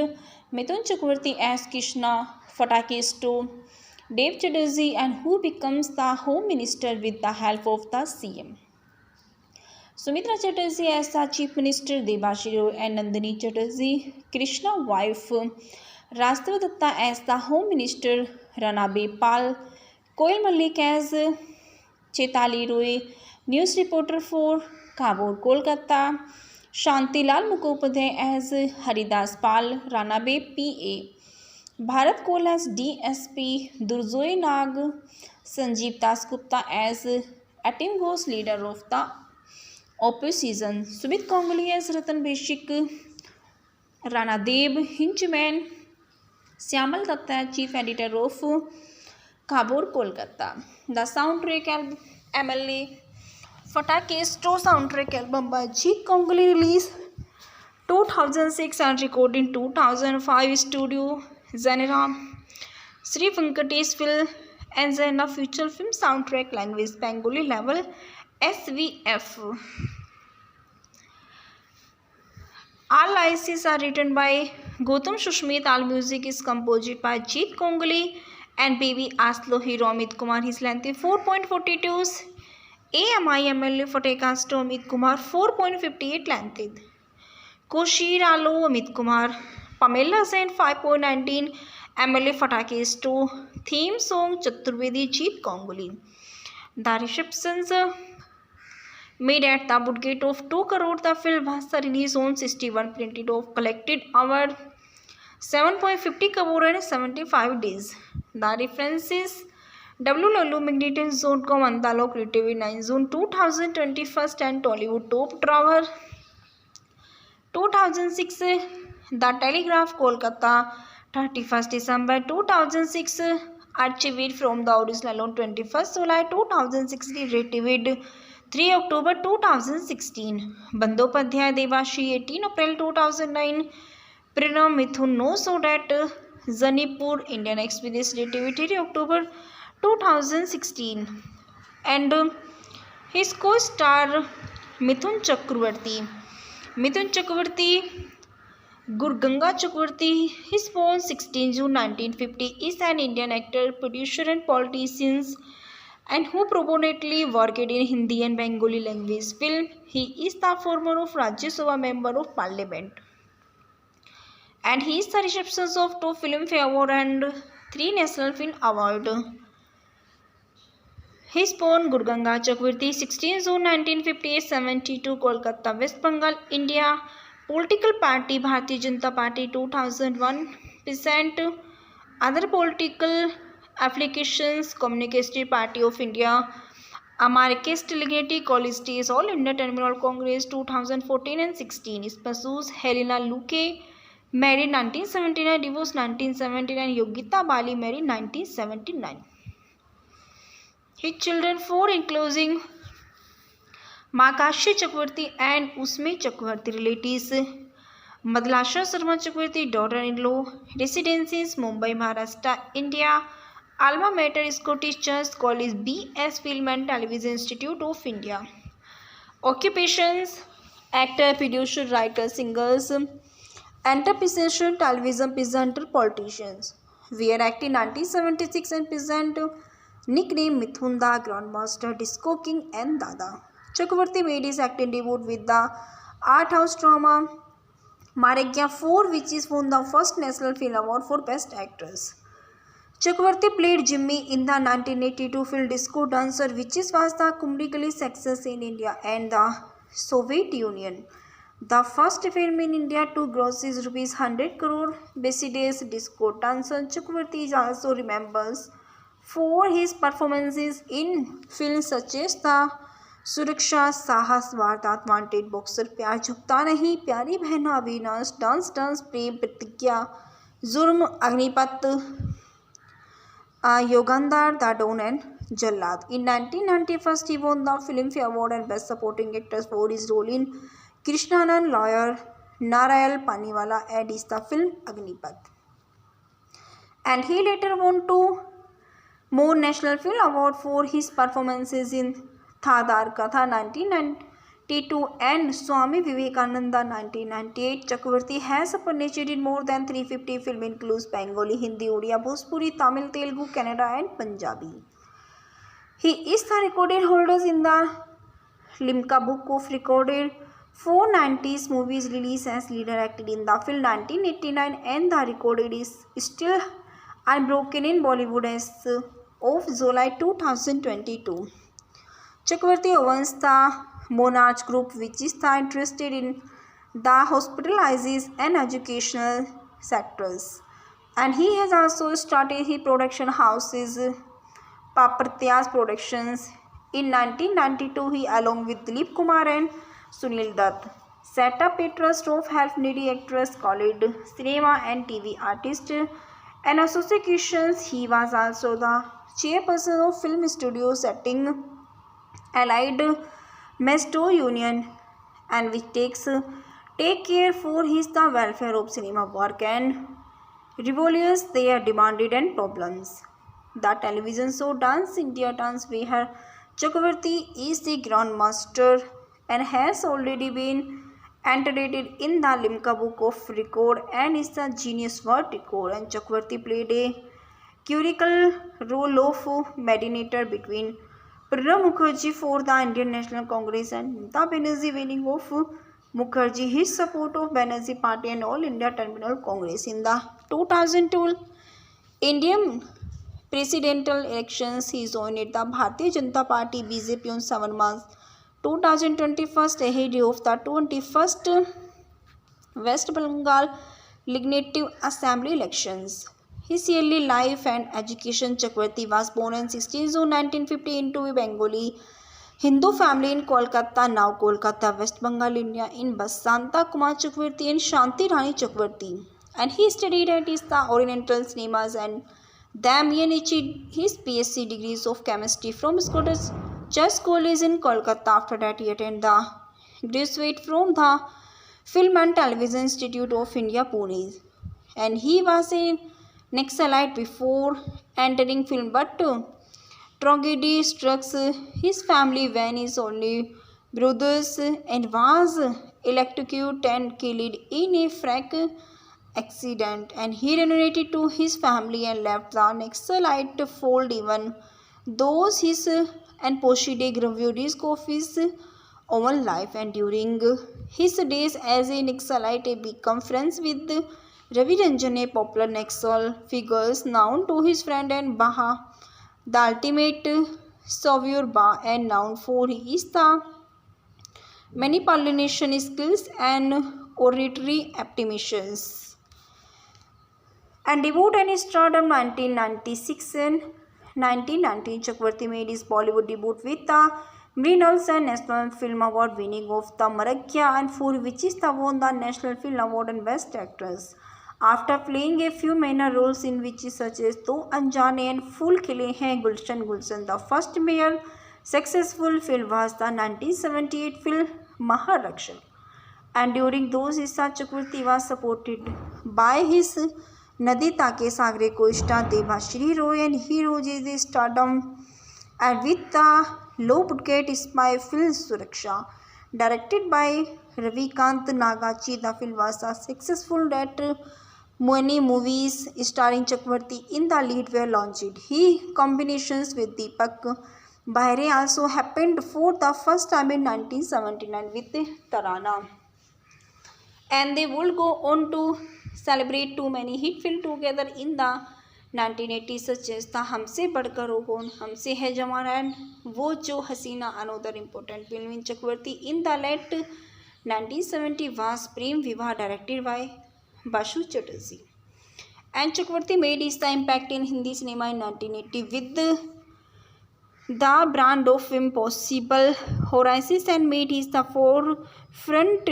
Mithun Chakravarti as Krishna Fatakesto, Dev Chatterjee and who becomes the Home Minister with the help of the CM. Sumitra Chatterjee as the Chief Minister, Debashiri Roy and Nandini Chatterjee, Krishna wife, Rastava Datta as the Home Minister, Rana Bepal, Koil Malik as Chetali Roy, news reporter for Kabul, Kolkata, Shantilal Mukhopadhyay as Haridas Pal, Rana Be PA, Bharat Kohl as DSP, Durjoy Nag, Sanjeev Dasgupta as Atim Ghosh leader of the opposition, Sumit Ganguly as Ratan Beshik, Rana Deb, Hinchman, Syamal Datta, chief editor of Khabur, Kolkata. The soundtrack album MLA Fatakesto soundtrack album by Jeet Ganguly released 2006 and recorded in 2005 studio Zanera Sri Venkateswil and Zaina feature film soundtrack language Bengali level SVF. All licenses are written by Gautam Shushmit. All music is composed by Jeet Ganguly and Baby Aslo Hero Amit Kumar. His length is 4.42. AMI MLA Fatehkasto Amit Kumar 4.58 length. Koshir Alo Amit Kumar. Pamela Sen 5.19 MLA Fatakesto. Theme song Chaturvedi Jeet Ganguly. The receptions made at the budget of 2 crore. The film was released on 61 printed of collected over 7.50 crore and 75 days. The references www.magnetons.com Andalo Creative 9 June 2021 and Tollywood Top Drawer 2006 The Telegraph Kolkata 31st December 2006 archived from the original on 21st July 2016 retrieved 3 October 2016 Bandyopadhyay Devashi 18 April 2009 Pranam Mithun No So That Zanipur Indian Express retrieved 3 October 2016 and his co-star Mithun Chakravarti. Mithun Chakravarti Gurganga Chakravarti, his born 16 June 1950, is an Indian actor, producer and politician and who prominently worked in Hindi and Bengali language film. He is the former of Rajya Sabha Member of Parliament. And he is the recipient of 2 Filmfare Award and 3 National Film Award. He is born Gurganga Chakravarti, 16 June 1958, 72, Kolkata, West Bengal, India. Political party Bharatiya Janata Party 2001 percent. Other political applications Communist Party of India, Marxist Delegate College Days, All India Terminal Congress 2014 and 16. Spouses Helena Luque, married 1979, divorced 1979. Yogita Bali, married 1979. His children 4 including Makashi Chakravarti and Usme Chakravarti. Relatives Madlasha Sharma Chakravarti, daughter-in-law. Residences Mumbai, Maharashtra, India. Alma mater Scottish Church College, BS Film and Television Institute of India. Occupations actor, producer, writer, singers, entrepreneurship, television presenter, politicians. We are acting 1976 and present nickname Mithun Da, Grandmaster, Disco King and Dada. Chakravarti made his acting debut with the art house drama Maragya 4, which is won the first National Film Award for Best Actress. Chakravarti played Jimmy in the 1982 film Disco Dancer, which was the commercial success in India and the Soviet Union. The first film in India to gross rupees 100 crore. Besides Disco Dancer, Chakravarti is also remembered for his performances in films such as The Suraksha, Sahas, Vardat, Wanted, Boxer, Pyar Jhukta Nahi, Pyari Behna, Avinash, Dance Dance, Prem, Pratigya, Jurm, Agnipat, Yogandar, The Don and Jallad. In 1991, he won the Filmfare Award and Best Supporting Actor for his role in Krishnanand lawyer Narayal Paniwala and is the film Agnipath. And he later won two more National Film Award for his performances in Thadar Katha 1992 and Swami Vivekananda 1998. Chakravarti has appeared more than 350 films includes Bengali, Hindi, Odia, Bhojpuri, Tamil, Telugu, Kannada and Punjabi. He is the recorded holders in the Limca Book of Recorded 490s movies released as leader acted in the film 1989 and the recorded is still unbroken in Bollywood as of July 2022. Chakravarti owns the Monarch Group, which is interested in the hospitalizes and educational sectors, and he has also started his production houses Papartyas Productions. In 1992, he along with Dilip Kumar and Sunil Dutt set up a trust of help needy actors called Cinema and TV Artists and Associations. He was also the chairperson of Film Studio Setting Allied Mesto Union, and which take care for his the welfare of cinema work and revolves their demanded and problems. The television show Dance India Dance, where Chakravarti is the grandmaster and has already been entered in the Limca Book of Record and is the Genius World Record. And Chakravarti played a curical role of mediator between Pranab Mukherjee for the Indian National Congress and Mamata Banerjee, winning of Mukherjee his support of Banerjee Party and All India Terminal Congress. In the 2002 Indian presidential elections, he joined the Bharatiya Janata Party BJP on 7 March 2021 ahead of the 21st West Bengal Legislative Assembly elections. His early life and education. Chakravarti was born on 16 June 1950 into a Bengali Hindu family in Kolkata, now Kolkata, West Bengal, India, in Basanta Kumar Chakravarti and Shanti Rani Chakravarti. And he studied at the Oriental Cinemas and then achieved his PSc degrees of chemistry from Scottish Church College in Kolkata. After that, he attended the graduate from the Film and Television Institute of India, Pune. And he was a Naxalite before entering film, but tragedy struck his family when his only brothers and was electrocuted and killed in a freak accident. And he reunited to his family and left the Naxalite fold, even though his and posted gravities of his own life. And during his days as a Naxalite, he became friends with Ravi Ranjan, a popular Naxal figure known to his friend and Baha, the ultimate savior Ba, and known for his the manipulation skills and oratory aptitudes. And debut and stardom 1996 and 1919. Chakravarti made his Bollywood debut with the Mrinals and National Film Award, winning of the Maragya, and for which is the won the National Film Award and Best Actress. After playing a few minor roles in which such as Do Anjane and Phool Khile Hain Gulshan Gulshan, the first major successful film was the 1978 film Maharaksha. And during those years, Chakravarti was supported by his Nadi Take Sagre co-star Debashri Roy, and he rose the stardom and with the low budget spy film Suraksha, directed by Ravikant Nagachi. The film was successful that many movies starring Chakravarti in the lead were launched. He combinations with Deepak Bahre also happened for the first time in 1979 with Tarana. And they would go on to celebrate too many hit films together in the 1980s, such as the Humse Badkar Ho Kaun, Humse Hai Jamana and Wo Jo Hasina. Another important film in Chakravarti in the late 1970 was Prem Vivah, directed by Basu Chatterjee. And Chakravarti made his impact in Hindi cinema in 1980 with the brand of Impossible Horizons and made his the forefront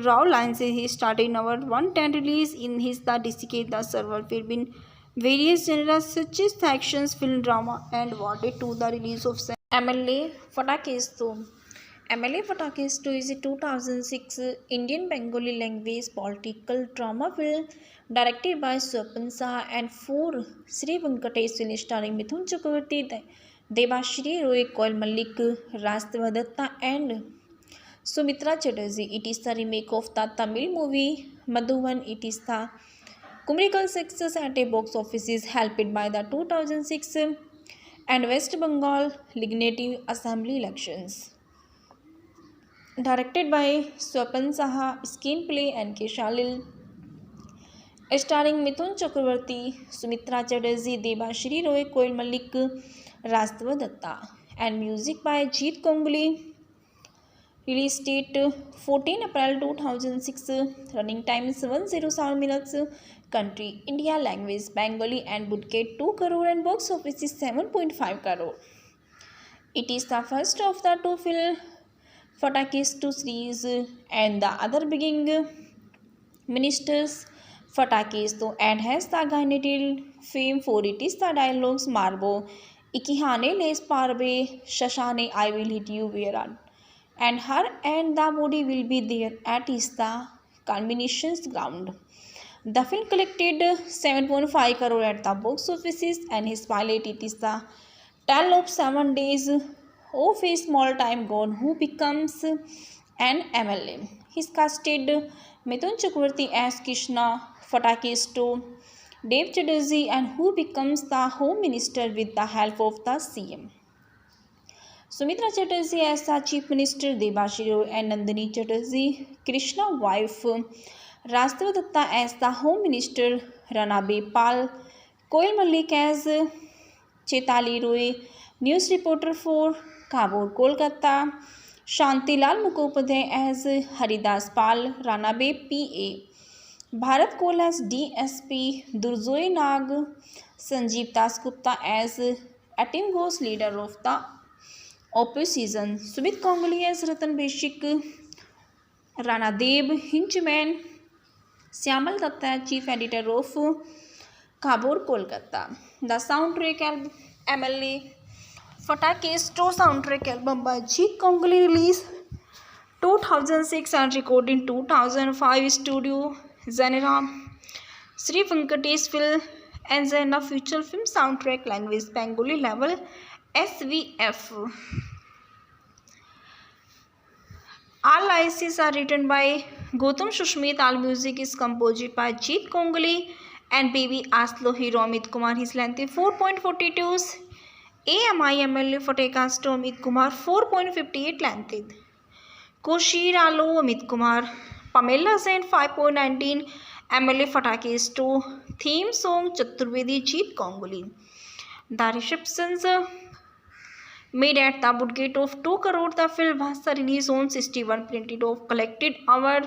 raw lines. He started in our 110 release in his the decade the several film in various genres such as actions, film, drama, and awarded to the release of MLA Fatakesto. MLA Fatakestu is a 2006 Indian Bengali language political drama film directed by Swapan Saha and for Sri Venkatesh film starring Mithun Chakravarti, Debashri Roy, Koil Malik, Rastava Datta and Sumitra Chatterjee. It is the remake of the Tamil movie Madhuvan. It is the commercial success at a box office is helped by the 2006 and West Bengal Legislative Assembly elections. Directed by Swapan Saha, screenplay N.K. Shalil, starring Mithun Chakravarti, Sumitra Chatterjee, Debashri Roy, Koil Malik, Rastava Datta, and music by Jeet Kongli. Release date 14 April 2006. Running time is 107 minutes. Country India. Language Bengali and would get 2 crore and box office is 7.5 crore. It is the first of the two film Fatakestu series and the other beginning ministers Fatakestu and has the Gainatil fame for it is the dialogues Marbo Ikihane Les Parbe Shashane I will hit you where and her and the body will be there at is the culminations ground. The film collected 7.5 crore at the box offices and his pilot it is the tale of 7 days of a small time god who becomes an MLA. He casted Mithun Chakravarti as Krishna Fatakestu, Dev Chatterjee and who becomes the Home Minister with the help of the CM. Sumitra Chatterjee as the Chief Minister, Debashri and Nandini Chatterjee, Krishna wife, Rastava Datta as the Home Minister, Rana Bepal, Koil Malik as Chetali Roy, news reporter for Kabur, Kolkata, Shantilal Mukhopadhyay as Haridas Pal, Rana Be PA, Bharat Kohl as DSP, Durjoy Nag, Sanjeev Dasgupta as Atim Ghosh leader of the opposition, Sumit Kongli as Ratan Beshik, Rana Deb Hinchman, Syamal Datta chief editor of Kabur, Kolkata. The soundtrack album MLA Fatakestu soundtrack album by Jeet Kongli released 2006 and recorded in 2005 studio Zanera Sri Venkatesh film and Zena feature film soundtrack language Bengali level SVF. All lyrics are written by Gautam Shushmit. All music is composed by Jeet Kongli and Baby Aslo Hero Amit Kumar. His length is 4.42. AMI MLA Fatakestu Amit Kumar 4.58 length. Koshir Alo Amit Kumar. Pamela Zain 5.19 MLA Fatakestu. Theme song Chaturvedi Jeet Kongli. The receptions made at the budget of 2 crore. The film was released on 61 printed of collected hour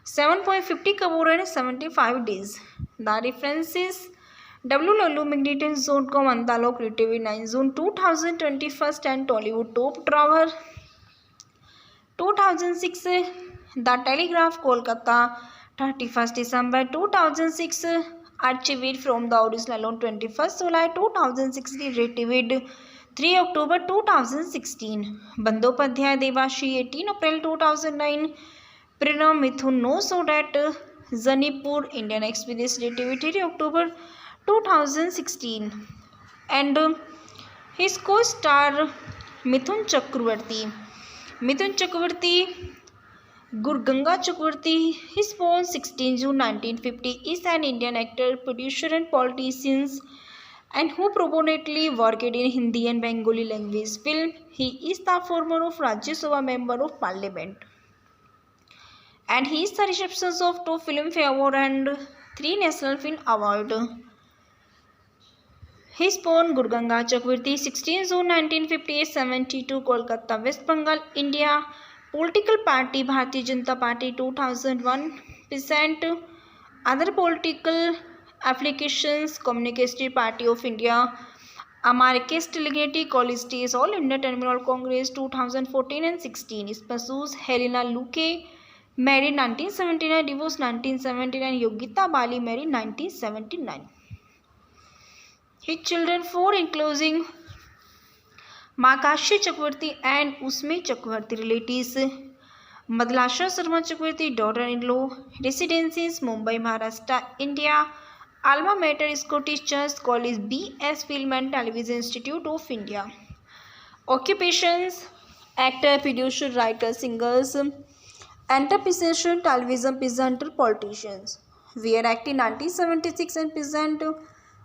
7.50 crore and 75 days. The references www.magnetons.com Andalo Creative 9 June 2021 and Tollywood Top Drawer 2006 The Telegraph Kolkata 31st December 2006 archived from the original on 21st July 2016 retrieved 3 October 2016 Bandopadhyay Debashri 18 April 2009 Pranam Mithun No So that Zanipur Indian Express retrieved 3 October 2016 and his co-star Mithun Chakravarti. Mithun Chakravarti Gurganga Chakravarti, his born 16 June 1950, is an Indian actor, producer and politician and who prominently worked in Hindi and Bengali language film. He is the former of Rajya Sabha Member of Parliament and he is the recipient of 2 Filmfare Award and 3 National Film Award. He is born Gurganga Chakravarti 16 June 1958, 72 Kolkata, West Bengal, India. Political party Bharatiya Janata Party 2001 percent. Other political applications Communist Party of India, Marxist Legacy College Days, All India Terminal Congress 2014 and 16. Spouses Helena Luque, married 1979, divorced 1979. Yogita Bali, married 1979. His children 4 including Makashya Chakravarti and Usme Chakravarti relatives. Madlasha Sharma Chakravarti daughter-in-law. Residences Mumbai, Maharashtra, India. Alma mater Scottish Church College, B.S. Film and Television Institute of India. Occupations: actor, producer, writer, singers, entrepreneur, television presenter, politicians. Where acting 1976 and present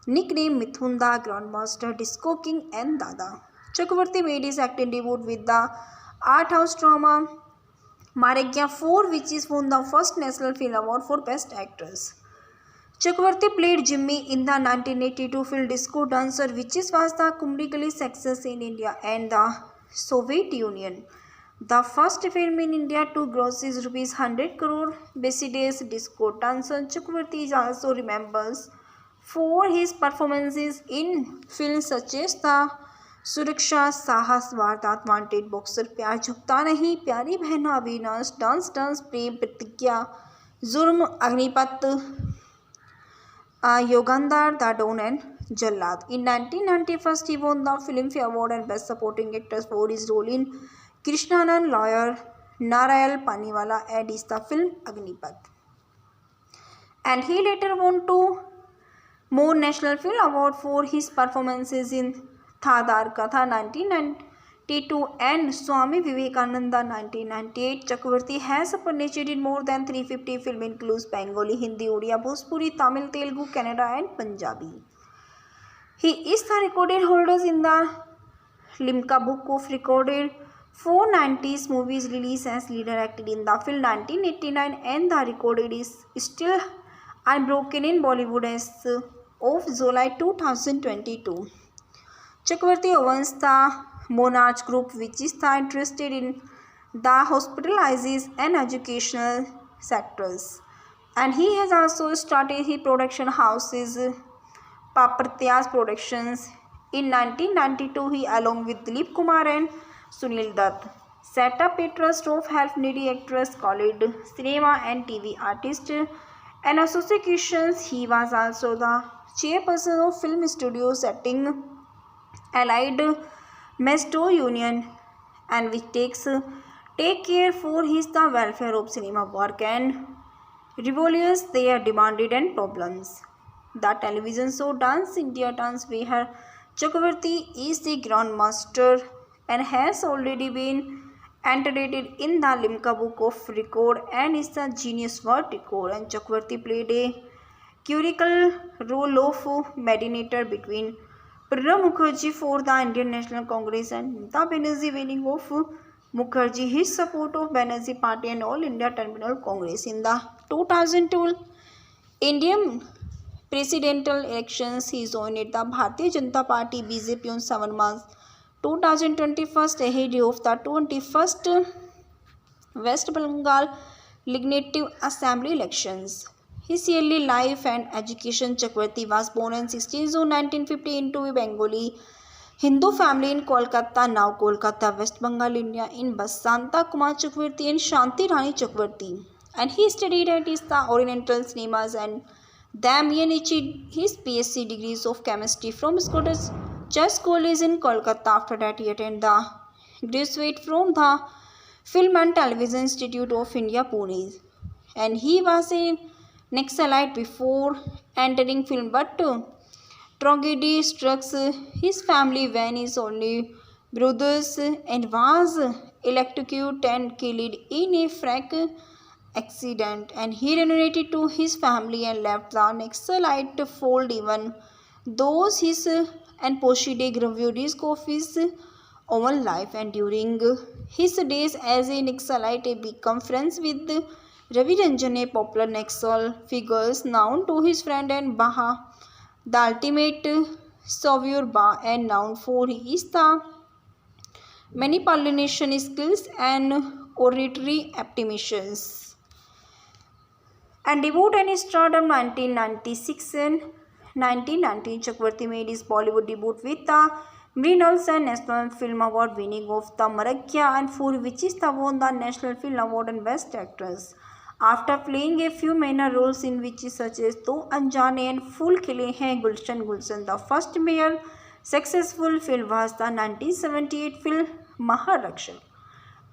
nickname Mithun Da, Grandmaster, Disco King and Dada. Chakravarti made his acting debut with the art house drama Maragya 4, which is won the first National Film Award for Best Actress. Chakravarti played Jimmy in the 1982 film Disco Dancer, which was the commercial success in India and the Soviet Union. The first film in India to gross rupees 100 crore. Besides Disco Dancer, Chakravarti is also remembered for his performances in films such as The Suraksha, Sahas, Vardat, Wanted, Boxer, Pyar Jhukta Nahi, Pyari Behna, Avinash, Dance Dance, Prem, Pratigya, Jurm, Agnipat, Yogandar, The Don and Jallad. In 1991, he won the Filmfare Award and Best Supporting Actor for his role in Krishnanand Lawyer Narayal Paniwala and is the film Agnipat. And he later won 2 more National Film Award for his performances in Thadar Katha 1992 and Swami Vivekananda 1998. Chakravarti has appeared in more than 350 films, includes Bengali, Hindi, Odia, Bhojpuri, Tamil, Telugu, Kannada and Punjabi. He is the recorded holder in the Limca Book of Recorded 490s movies released as leader acted in the film 1989 and the recorded is still unbroken in Bollywood as of July 2022. Chakravarti owns the Monarch Group, which is interested in the hospitalizes and educational sectors. And he has also started his production houses, Papartyas Productions. In 1992, he along with Dilip Kumar and Sunil Dutt set up a trust of help needy actors called Cinema and TV Artists and Associations. He was also the chairperson of Film Studio Setting Allied Mesto Union, and which take care for his the welfare of cinema work and revolves their demanded and problems. The television show Dance India Dance, where Chakravarti is the grandmaster and has already been entered in the Limca Book of Record and is the Genius World Record. And Chakravarti played a curical role of mediator between Pranab Mukherjee for the Indian National Congress and Mamata Banerjee, winning of Mukherjee his support of Banerjee Party and All India Terminal Congress. In the 2002 Indian presidential elections, he joined the Bharatiya Janata Party BJP on 7 March 2021 ahead of the 21st West Bengal Legislative Assembly elections. His early life and education. Chakravarti was born on 16 June 1950 into a Bengali Hindu family in Kolkata, now Kolkata, West Bengal, India, in Basanta Kumar Chakravarti and Shanti Rani Chakravarti. And he studied at the Oriental Cinemas and then achieved his PSc degrees of chemistry from Scottish Church College in Kolkata. After that, he attended the graduate from the Film and Television Institute of India, Pune. And he was a Naxalite before entering film, but tragedy struck his family when his only brothers and was electrocuted and killed in a freak accident. And he reunited to his family and left the Naxalite fold, even though his and posted gravities of his own life. And during his days as a Naxalite, he became friends with Ravi Ranjan, a popular Naxal figure known to his friend and Baha, the ultimate savior Ba, and known for his the manipulation skills and oratory aptitudes. And debut and stardom 1996 and 1919. Chakravarti made his Bollywood debut with the Mrinals and National Film Award, winning of the Maragya and for which is the won the National Film Award and Best Actress. After playing a few minor roles in which such as Do Anjane and Phool Khile Hain Gulshan Gulshan, the first male successful film was the 1978 film Maharaksha.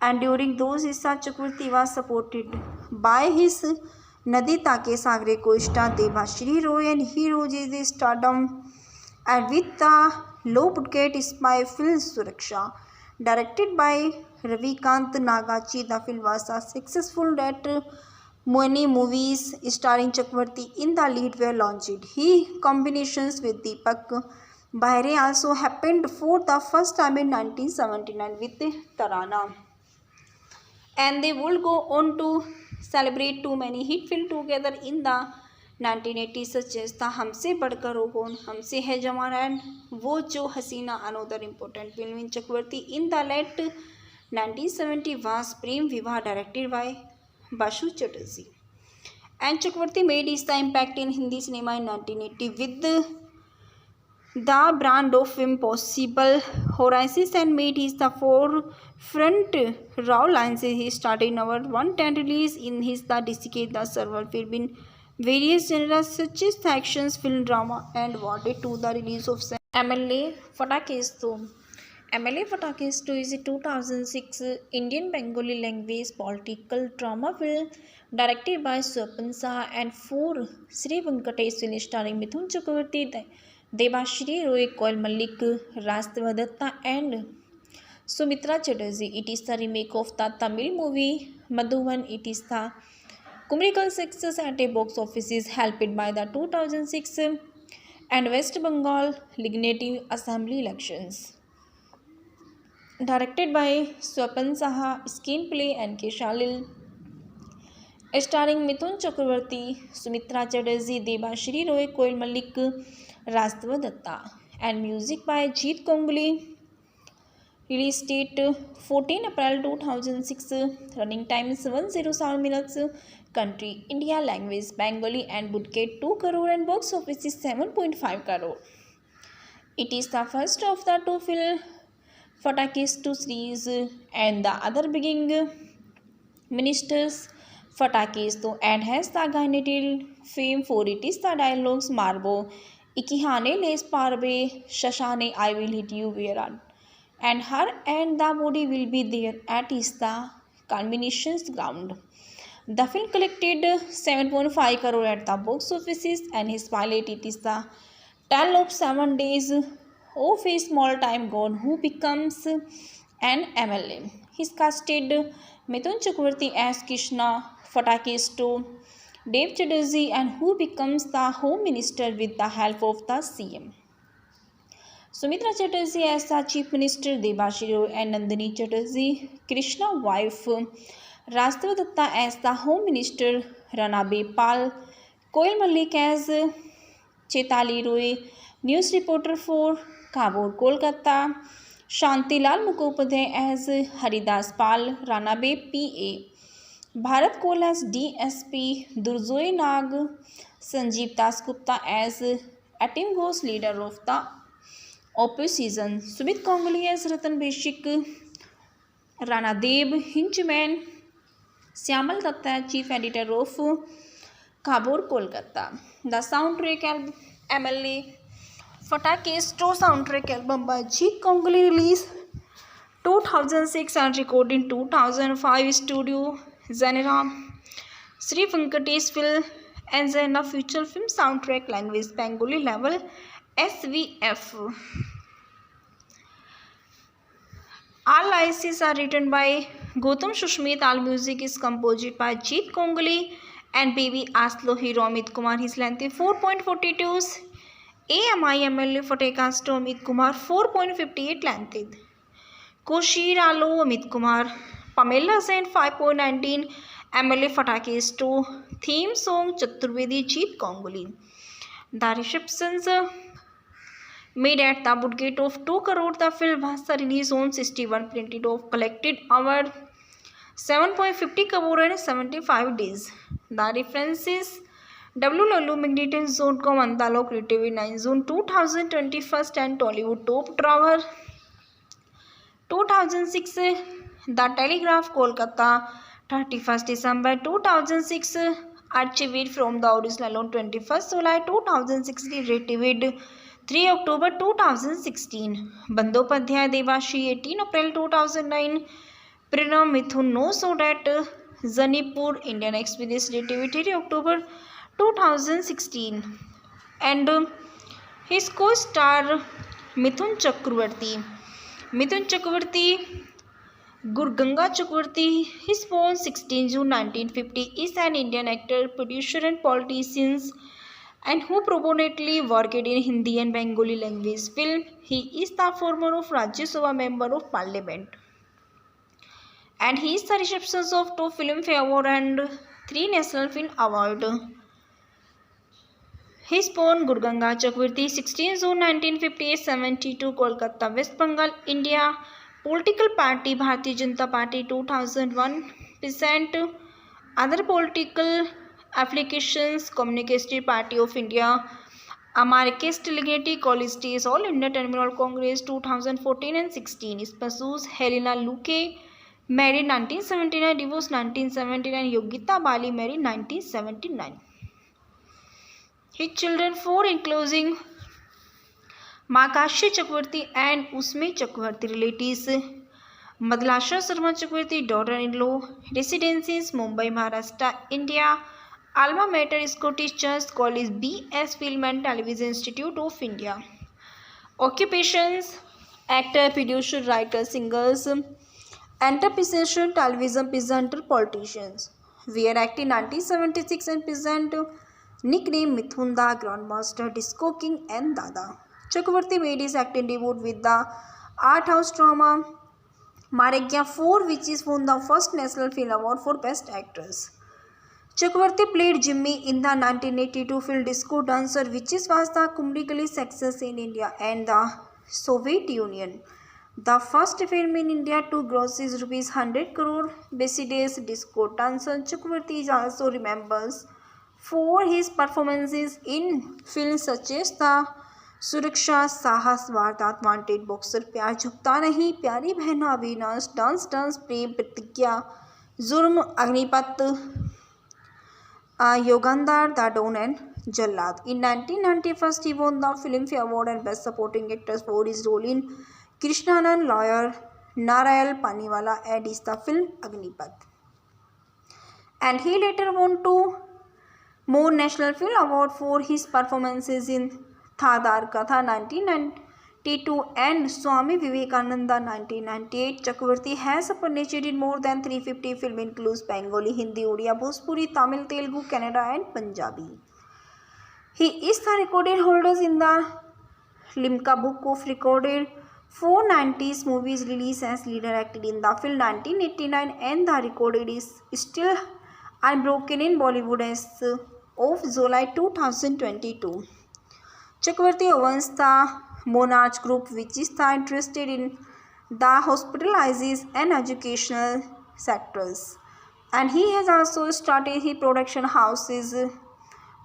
And during those years, Chakravarti was supported by his Nadita Ke Sagre co-star Debashri Roy, and he rose his stardom and with the low budget spy film Suraksha. Directed by Ravikant Nagachi, the film was a successful that many movies starring Chakravarti in the lead were launched. He combinations with Deepak Bahre also happened for the first time in 1979 with Tarana, and they would go on to celebrate too many hit films together in the 1980s, such as the हमसे बढ़कर हो कौन, हमसे है जमाना, and वो जो हसीना. Another important film in Chakravarti in the late 1970 was Prem Vivah, directed by Basu Chatterjee. And Chakravarti made his impact in Hindi cinema in 1980 with the brand of Impossible Horizons, and made his the forefront raw lines. He started in our 110 release in his the decade the several film in various genres such as the actions, film, drama, and awarded to the release of MLA Fatakesto. MLA Fatakesto is a 2006 Indian Bengali language political drama film directed by Swapan Saha and for Sri Venkatesh, film starring Mithun Chakravarti, Debashri Roy, Koil Malik, Rastava Datta, and Sumitra Chatterjee. It is the remake of the Tamil movie Madhuvan. It is the commercial success at a box office is helped by the 2006 and West Bengal Legislative Assembly elections. Directed by Swapan Saha, screenplay N.K. Shalil, starring Mithun Chakravarti, Sumitra Chatterjee, Debashri Roy, Koil Malik, Rastava Datta, and music by Jeet Kongli. Release date 14 April 2006. Running time is 107 minutes. Country India, language Bengali, and budget 2 crore and box office is 7.5 crore. It is the first of the two film Fatakesto series and the other beginning ministers Fatakesto, and has the genital fame for it is the dialogues Marbo Ikihane Les Parbe Shashane I will hit you where, and her and the body will be there at is the culminations ground. The film collected 7.5 crore at the box offices, and his pilot it is the tale of 7 days of a small time god who becomes an MLA. He casted Mithun Chakravarti as Krishna Fatakesto, Dev Chatterjee, and who becomes the Home Minister with the help of the CM. Sumitra Chatterjee as the Chief Minister, Debashri Roy and Nandini Chatterjee, Krishna wife, Rastava Datta as the Home Minister, Rana Bepal, Koil Malik as Chetali Roy, news reporter for Kabur, Kolkata, Shantilal Mukhopadhyay as Haridas Pal, Rana Be PA, Bharat Kohl as DSP, Durjoy Nag, Sanjeev Dasgupta as Atim Ghosh, leader of the opposition, Sumit Kongli as Ratan Beshik, Rana Deb Hinchman, Syamal Datta, chief editor of Kabur, Kolkata. The soundtrack album MLA Fatakesto soundtrack album by Jeet Kongli released 2006 and recorded in 2005 studio Zanera Sri Venkatesh film and Zena feature film soundtrack language Bengali level SVF. All licenses are written by Gautam Shushmit. All music is composed by Jeet Kongli and Baby Aslo Hero Amit Kumar. His length is 4.42. AMI MLA Fatakesto Amit Kumar 4.58 length. Koshir Alo Amit Kumar. Pamela Sen 5.19 MLA Fatakesto. Theme song Chaturvedi Jeet Kongli. The receptions made at the budget of 2 crore. The film was released on 61 printed of collected hour 7.50 crore and 75 days. The references www.magnetics.com, Andalo Creative 9 June 2021 and Tollywood Top Drawer 2006. The Telegraph Kolkata 31st December 2006. Archived from the original on 21st July 2006. Retrieved 3 October 2016. Bandyopadhyay Devashi 18 April 2009. Pranam Mithun No Sodat Zanipur Indian Expedition 3 October 2016. And his co-star Mithun Chakravarti. Mithun Chakravarti, Gurganga Chakravarti, his born 16 June 1950, is an Indian actor, producer and politician and who prominently worked in Hindi and Bengali language film. He is the former of Rajya Sabha Member of Parliament. And he is the recipient of 2 Filmfare Award and 3 National Film Award. He is born Gurganga Chakravarti, 16 June 1958, 72, Kolkata, West Bengal, India. Political party Bharatiya Janata Party 2001 percent. Other political applications Communist Party of India, Marxist Legacy College Days, All India Terminal Congress 2014 and 16. Spouses Helena Luque, married 1979, divorced 1979. Yogita Bali, married 1979. His children 4 including Makashya Chakravarti and Usme Chakravarti. Relatives Madlasha Sharma Chakravarti, daughter-in-law. Residences Mumbai, Maharashtra, India. Alma mater Scottish Church College, B.S. Film and Television Institute of India. Occupations actor, producer, writer, singers, entrepreneur, television presenter, politicians. Were acting 1976 and present. Nickname Mithun Da, Grandmaster, Disco King and Dada. Chakravarti made his acting debut with the art house drama Maragya 4, which is won the first National Film Award for Best Actress. Chakravarti played Jimmy in the 1982 film Disco Dancer, which was the commercial success in India and the Soviet Union. The first film in India to gross rupees 100 crore. Besides Disco Dancer, Chakravarti is also remembered for his performances in films such as The Suraksha, Sahas, Vardat, Wanted, Boxer, Pyar Jhukta Nahi, Pyari Behna, Avinash, Dance Dance, Prem, Pratigya, Jurm, Agnipat, Yogandar, The Don and Jallad. In 1991, he won the Filmfare Award and Best Supporting Actor for his role in Krishnanand lawyer Narayal Paniwala and is the film Agnipat. And he later won 2 more National Film Award for his performances in Thadar Katha 1992 and Swami Vivekananda 1998. Chakravarti has appeared in more than 350 films, includes Bengali, Hindi, Odia, Bhojpuri, Tamil, Telugu, Kannada and Punjabi. He is the recorded holder in the Limca Book of Recorded 490s movies released as leader acted in the film 1989 and the recorded is still unbroken in Bollywood as of July 2022. Chakravarti owns the Monarch Group, which is interested in the hospitalizes and educational sectors. And he has also started his production houses,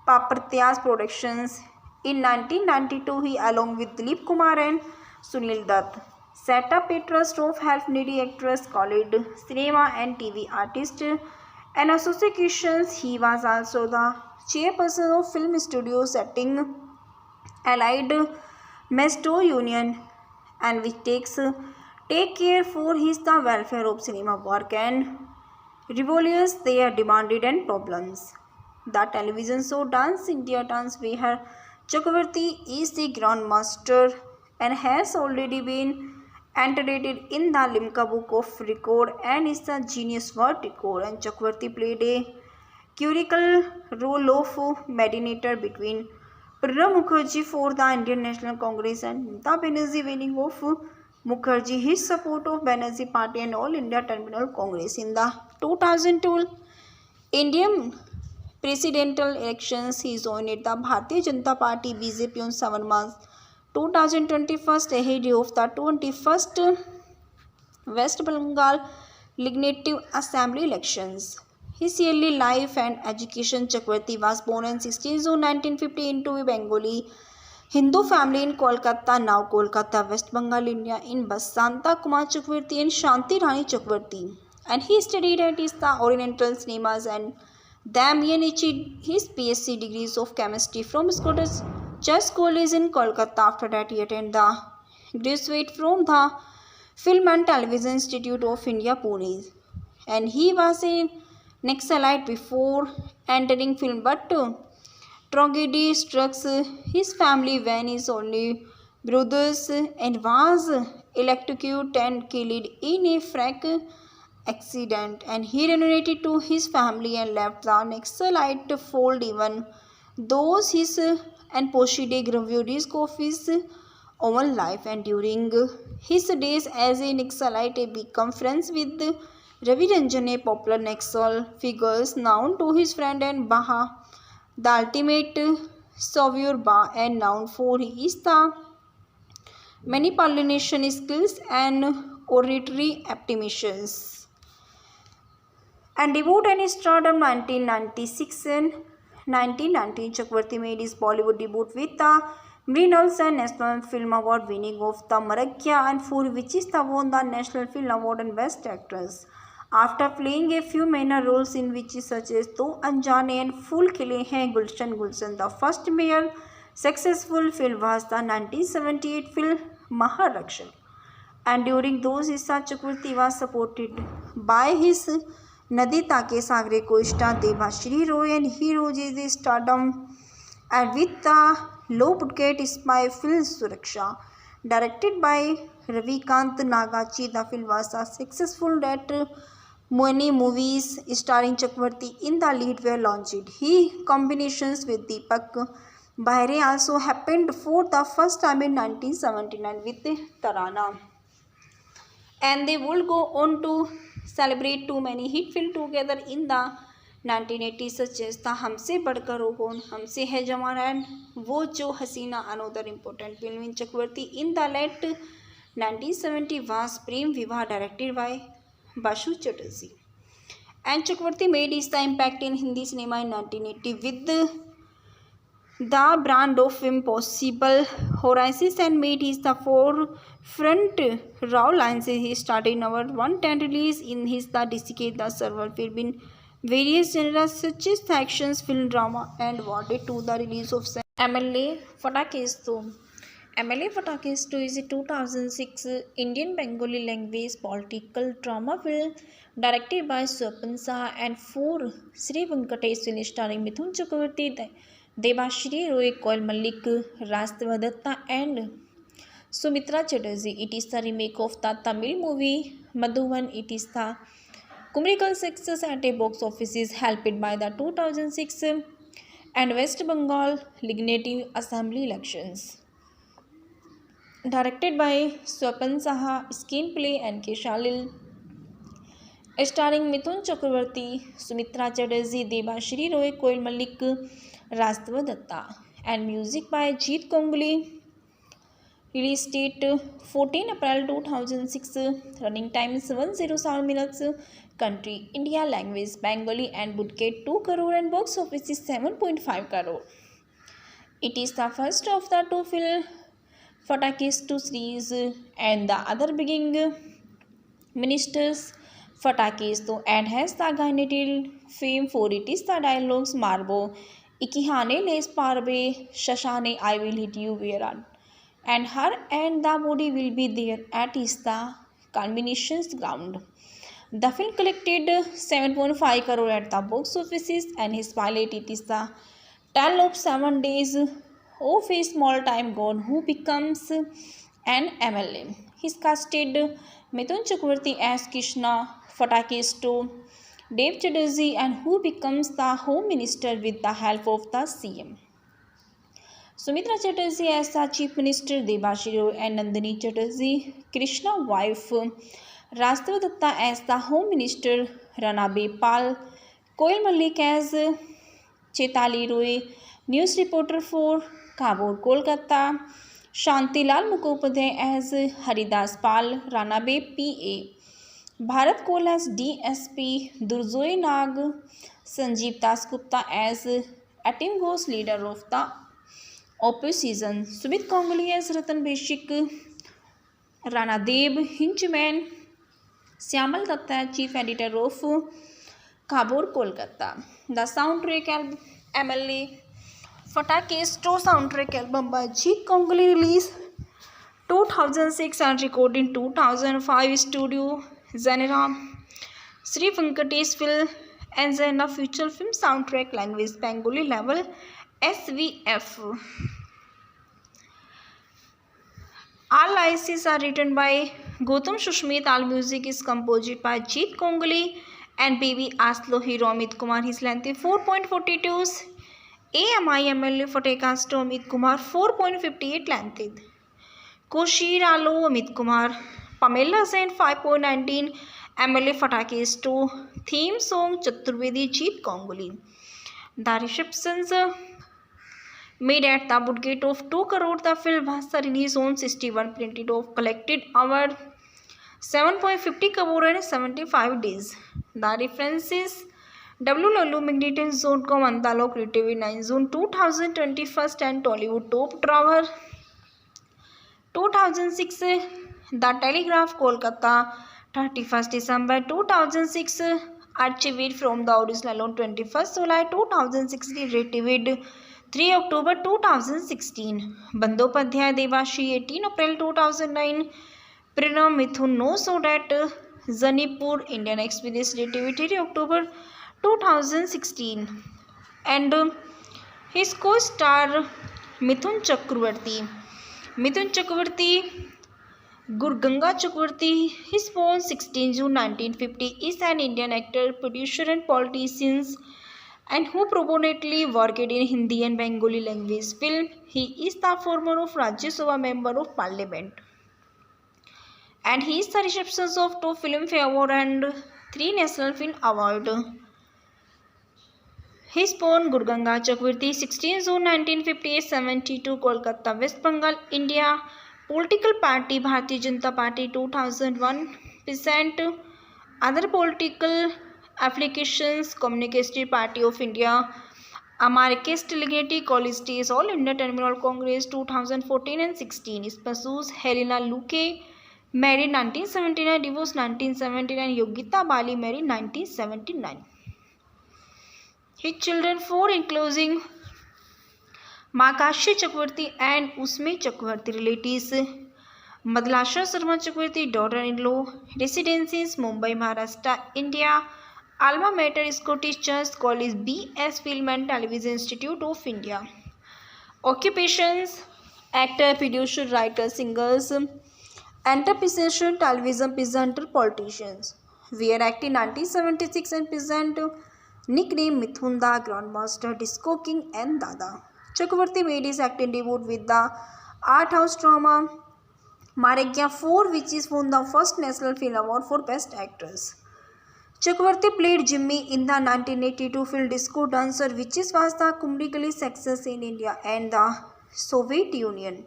Papartyas Productions. In 1992, he along with Dilip Kumar and Sunil Dutt set up a trust of help needy actors called Cinema and TV Artists and Associations. He was also the chairperson of Film Studio Setting Allied Mesto Union, and which take care for his the welfare of cinema work and revolves their demanded and problems. The television show Dance India Dance, where Chakravarti is the grandmaster and has already been entered in the Limca Book of Record and is the Genius World Record. And Chakravarti played a curical role of mediator between Pranab Mukherjee for the Indian National Congress and Mamata Banerjee, winning of Mukherjee his support of Banerjee Party and All India Terminal Congress. In the 2002 Indian presidential elections, he joined the Bharatiya Janata Party BJP on 7 March 2021 ahead of the 21st West Bengal Legislative Assembly elections. His early life and education. Chakravarti was born on 16 June 1950 into a Bengali Hindu family in Kolkata, now Kolkata, West Bengal, India, in Basanta Kumar Chakravarti and Shanti Rani Chakravarti. And he studied at the Oriental Cinemas and then achieved his PhD degrees of chemistry from Scottish Chess College in Kolkata. After that, he attended the graduate from the Film and Television Institute of India, Pune. And he was a Naxalite before entering film, but tragedy struck his family when his only brothers and was electrocuted and killed in a freak accident. And he reunited to his family and left the Naxalite fold, even those his and Poshide gravure risk of his own life. And during his days as a Naxalite, he became friends with Ravi Ranjan, a popular Naxal figures known to his friend and Baha, the ultimate savior Ba, and known for his the manipulation skills and oratory aptitudes. And debut and stardom 1996 and 1919, Chakravarti made his Bollywood debut with the Mrinals and National Film Award winning of the Maragya, and for which is the won the National Film Award and Best Actress. After playing a few minor roles in which such as Do Anjane and Phool Khile Hain Gulshan Gulshan, the first major successful film was the 1978 film Maharaksha. And during those years, Chakravarti was supported by his Nadi Take Sagre co-star Debashri Roy, and he rose his stardom and with the low budget spy film Suraksha. Directed by Ravikant Nagachi, the film was successful that many movies starring Chakravarti in the lead were launched. He combinations with Deepak Bahre also happened for the first time in 1979 with Tarana. And they would go on to celebrate too many hit films together in the 1980s, such as the Humse Badkar Ho Kaun, Humse Hai Jawan, and Wo Jo Hasina. Another important film in Chakravarti in the late 1970 was Prem Vivah, directed by Bashu Chatterjee. And Chakravarti made his impact in Hindi cinema in 1980 with the brand of Impossible Horizons, and made his the forefront raw lines. He started in our 110 release in his the decade the server film in various genres such as the actions, film, drama, and awarded to the release of MLA Fatakesto. MLA Fatakesto is a 2006 Indian Bengali language political drama film directed by Swapan Saha and for Sri Venkatesh, film starring Mithun Chakravarti, Debashri Roy, Koil Malik, Rastava Datta, and Sumitra Chatterjee. It is the remake of the Tamil movie Madhuvan. It is the commercial success at a box office is helped by the 2006 and West Bengal Legislative Assembly elections. Directed by Swapan Saha, screenplay N.K. Shalil, starring Mithun Chakravarti, Sumitra Chatterjee, Debashri Roy, Koil Malik, Rastava Datta, and music by Jeet Kongli. Release date 14 April 2006. Running time 107 minutes. Country India. Language Bengali, and budget 2 crore and box office is 7.5 crore. It is the first of the two film Fatakesto series and the other beginning ministers Fatakesto, and has the Gainatil fame for it is the dialogues Marbo Ikihane Les Parbe Shashane I will hit you where and her and the body will be there at is the combinations ground. The film collected 7.5 crore at the box offices, and his pilot it is the tale of 7 days of a small time god who becomes an MLA. He's casted Mithun Chakravarti as Krishna Fatakesto, Dev Chatterjee, and who becomes the Home Minister with the help of the CM. Sumitra Chatterjee as the Chief Minister, Debashri Roy and Nandini Chatterjee, Krishna wife, Rastava Datta as the Home Minister, Rana Bepal, Koil Malik as Chetali Roy, news reporter for Khabur, Kolkata, Shantilal Mukhopadhyay as Haridas Pal, Rana Be PA, Bharat Kohl as DSP, Durjoy Nag, Sanjeev Das Gupta as Atim Ghosh, leader of the opposition, Sumit Kongli as Ratan Beshik, Rana Deb, Hinchman, Syamal Datta, chief editor of Khabur, Kolkata. The soundtrack MLA Fatakesto soundtrack album by Jeet Kongoli released 2006 and recorded in 2005. Studio Zanera Sri Venkatesh Film and Zena feature film soundtrack language Bengali level SVF. All lyrics are written by Gautam Shushmit. All music is composed by Jeet Kongoli and Baby Aslo Hero Amit Kumar. His length is 4.42. AMI Fatekasto Amit Kumar 4.58 length. Koshir Alo Amit Kumar. Pamela Sen 5.19 MLA Fatakesto. Theme song Chaturvedi Jeet Kongoli. The receptions made at the budget of 2 crore. The film was released on 61 printed of collected hour 7.50 crore and 75 days. The references WLU Magnetism.com Andalo Creative 9 June 2021 and Tollywood Top Drawer 2006. The Telegraph Kolkata 31st December 2006. Archived from the original on 21st July 2016. Retrieved 3 October 2016. Bandyopadhyay Devashi 18 April 2009. Prerna Mithun No So That Zanipur Indian Express Retrieved 3 October 2016. And his co-star Mithun Chakravarti. Mithun Chakravarti Gurganga Chakravarti, his born 16 June 1950, is an Indian actor, producer and politician and who prominently worked in Hindi and Bengali language film. He is the former of Rajya Sabha Member of Parliament. And he is the recipient of 2 Filmfare Award and 3 National Film Award. He is born Gurganga Chakravarti, 16 June 1958, 72, Kolkata, West Bengal, India. Political party Bharatiya Janata Party 2001 percent. Other political affiliations Communist Party of India, Marxist Leninist College Days, All India Terminal Congress 2014 and 16. Spouses Helena Luque, married 1979, divorced 1979. Yogita Bali, married 1979. His children 4 including Makashya Chakravarti and Usme Chakravarti. Relatives Madlasha Sharma Chakravarti, daughter-in-law. Residences Mumbai, Maharashtra, India. Alma mater Scottish Church College, BS Film and Television Institute of India. Occupations actor, producer, writer, singers, entrepreneur, television presenter, politicians. Were acting 1976 and present nickname Mithun Da, Grandmaster, Disco King and Dada. Chakravarti made his acting debut with the art house drama Maragya 4, which is won the first National Film Award for Best Actress. Chakravarti played Jimmy in the 1982 film Disco Dancer, which was the commercial success in India and the Soviet Union.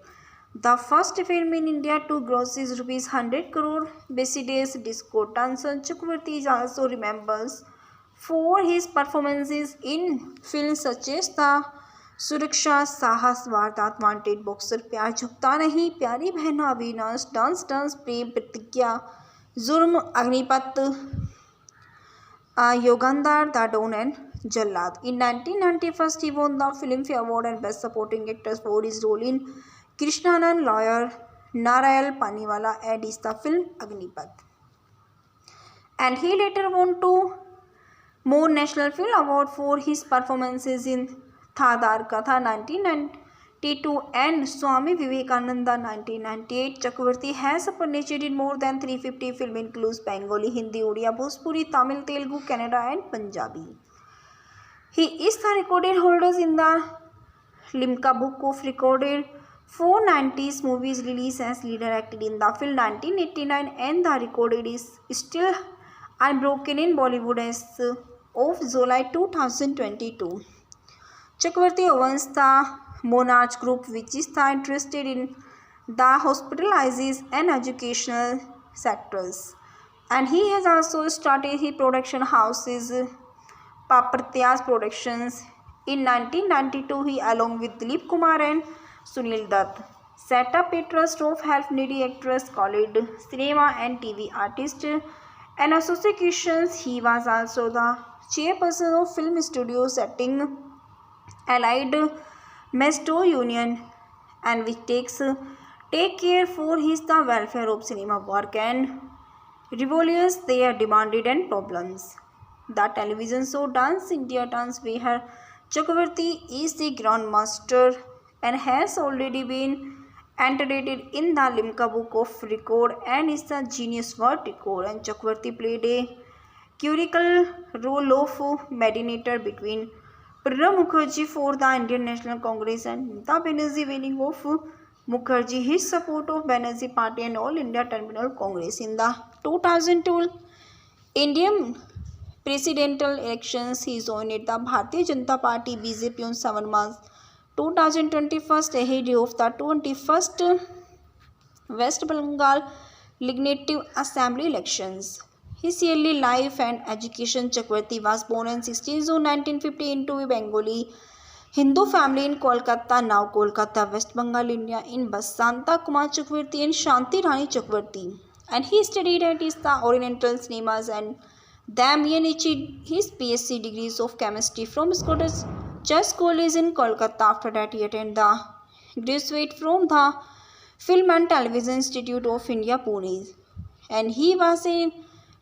The first film in India to gross rupees 100 crore. Besides Disco Dancer, Chakravarti is also remembered for his performances in films such as The Suraksha, Sahas, Vardat, Wanted, Boxer, Pyar Jhukta Nahi, Pyari Behna, Avinash, Dance Dance, Prem, Pratigya, Jurm, Agnipat, Yogandar, The Don and Jallad. In 1991, he won the Filmfare Award and Best Supporting Actor for his role in Krishnanand lawyer Narayal Paniwala and is the film Agnipat. And he later won 2 more National Film Award for his performances in Thadar Katha 1992 and Swami Vivekananda 1998. Chakravarti has appeared in more than 350 films, includes Bengali, Hindi, Odia, Bhojpuri, Tamil, Telugu, Kannada and Punjabi. He is the recorded holder in the Limca Book of Recorded 490s movies released as leader acted in the film 1989 and the recorded is still unbroken in Bollywood as of July 2022. Chakravarti owns the Monarch Group, which is interested in the hospitalizes and educational sectors. And he has also started his production houses, Papartyas Productions. In 1992, he along with Dilip Kumar and Sunil Dutt set up a trust of help needy actors called Cinema and TV Artists and Associations. He was also the chairperson of Film Studio Setting Allied Mesto Union, and which take care for his the welfare of cinema work and revolves their demanded and problems. The television show Dance India Dance where Chakravarti is the grandmaster and has already been entered in the Limca Book of Record and is the genius word record, and Chakravarti played a curical role of mediator between Pranab Mukherjee for the Indian National Congress and Mamata Banerjee winning of Mukherjee his support of Banerjee Party and All India Terminal Congress in the 2002 Indian presidential elections. He joined the Bharatiya Janata Party BJP on 7 March 2021 ahead of the 21st West Bengal Legislative Assembly elections. His early life and education. Chakravarti was born on 16 June 1950 into a Bengali Hindu family in Kolkata, now Kolkata, West Bengal, India, in Basanta Kumar Chakravarti and Shanti Rani Chakravarti. And he studied at the Oriental Cinemas and then achieved his PSc degrees of chemistry from Scottish Church College in Kolkata. After that, he attended the graduate from the Film and Television Institute of India, Pune. And he was a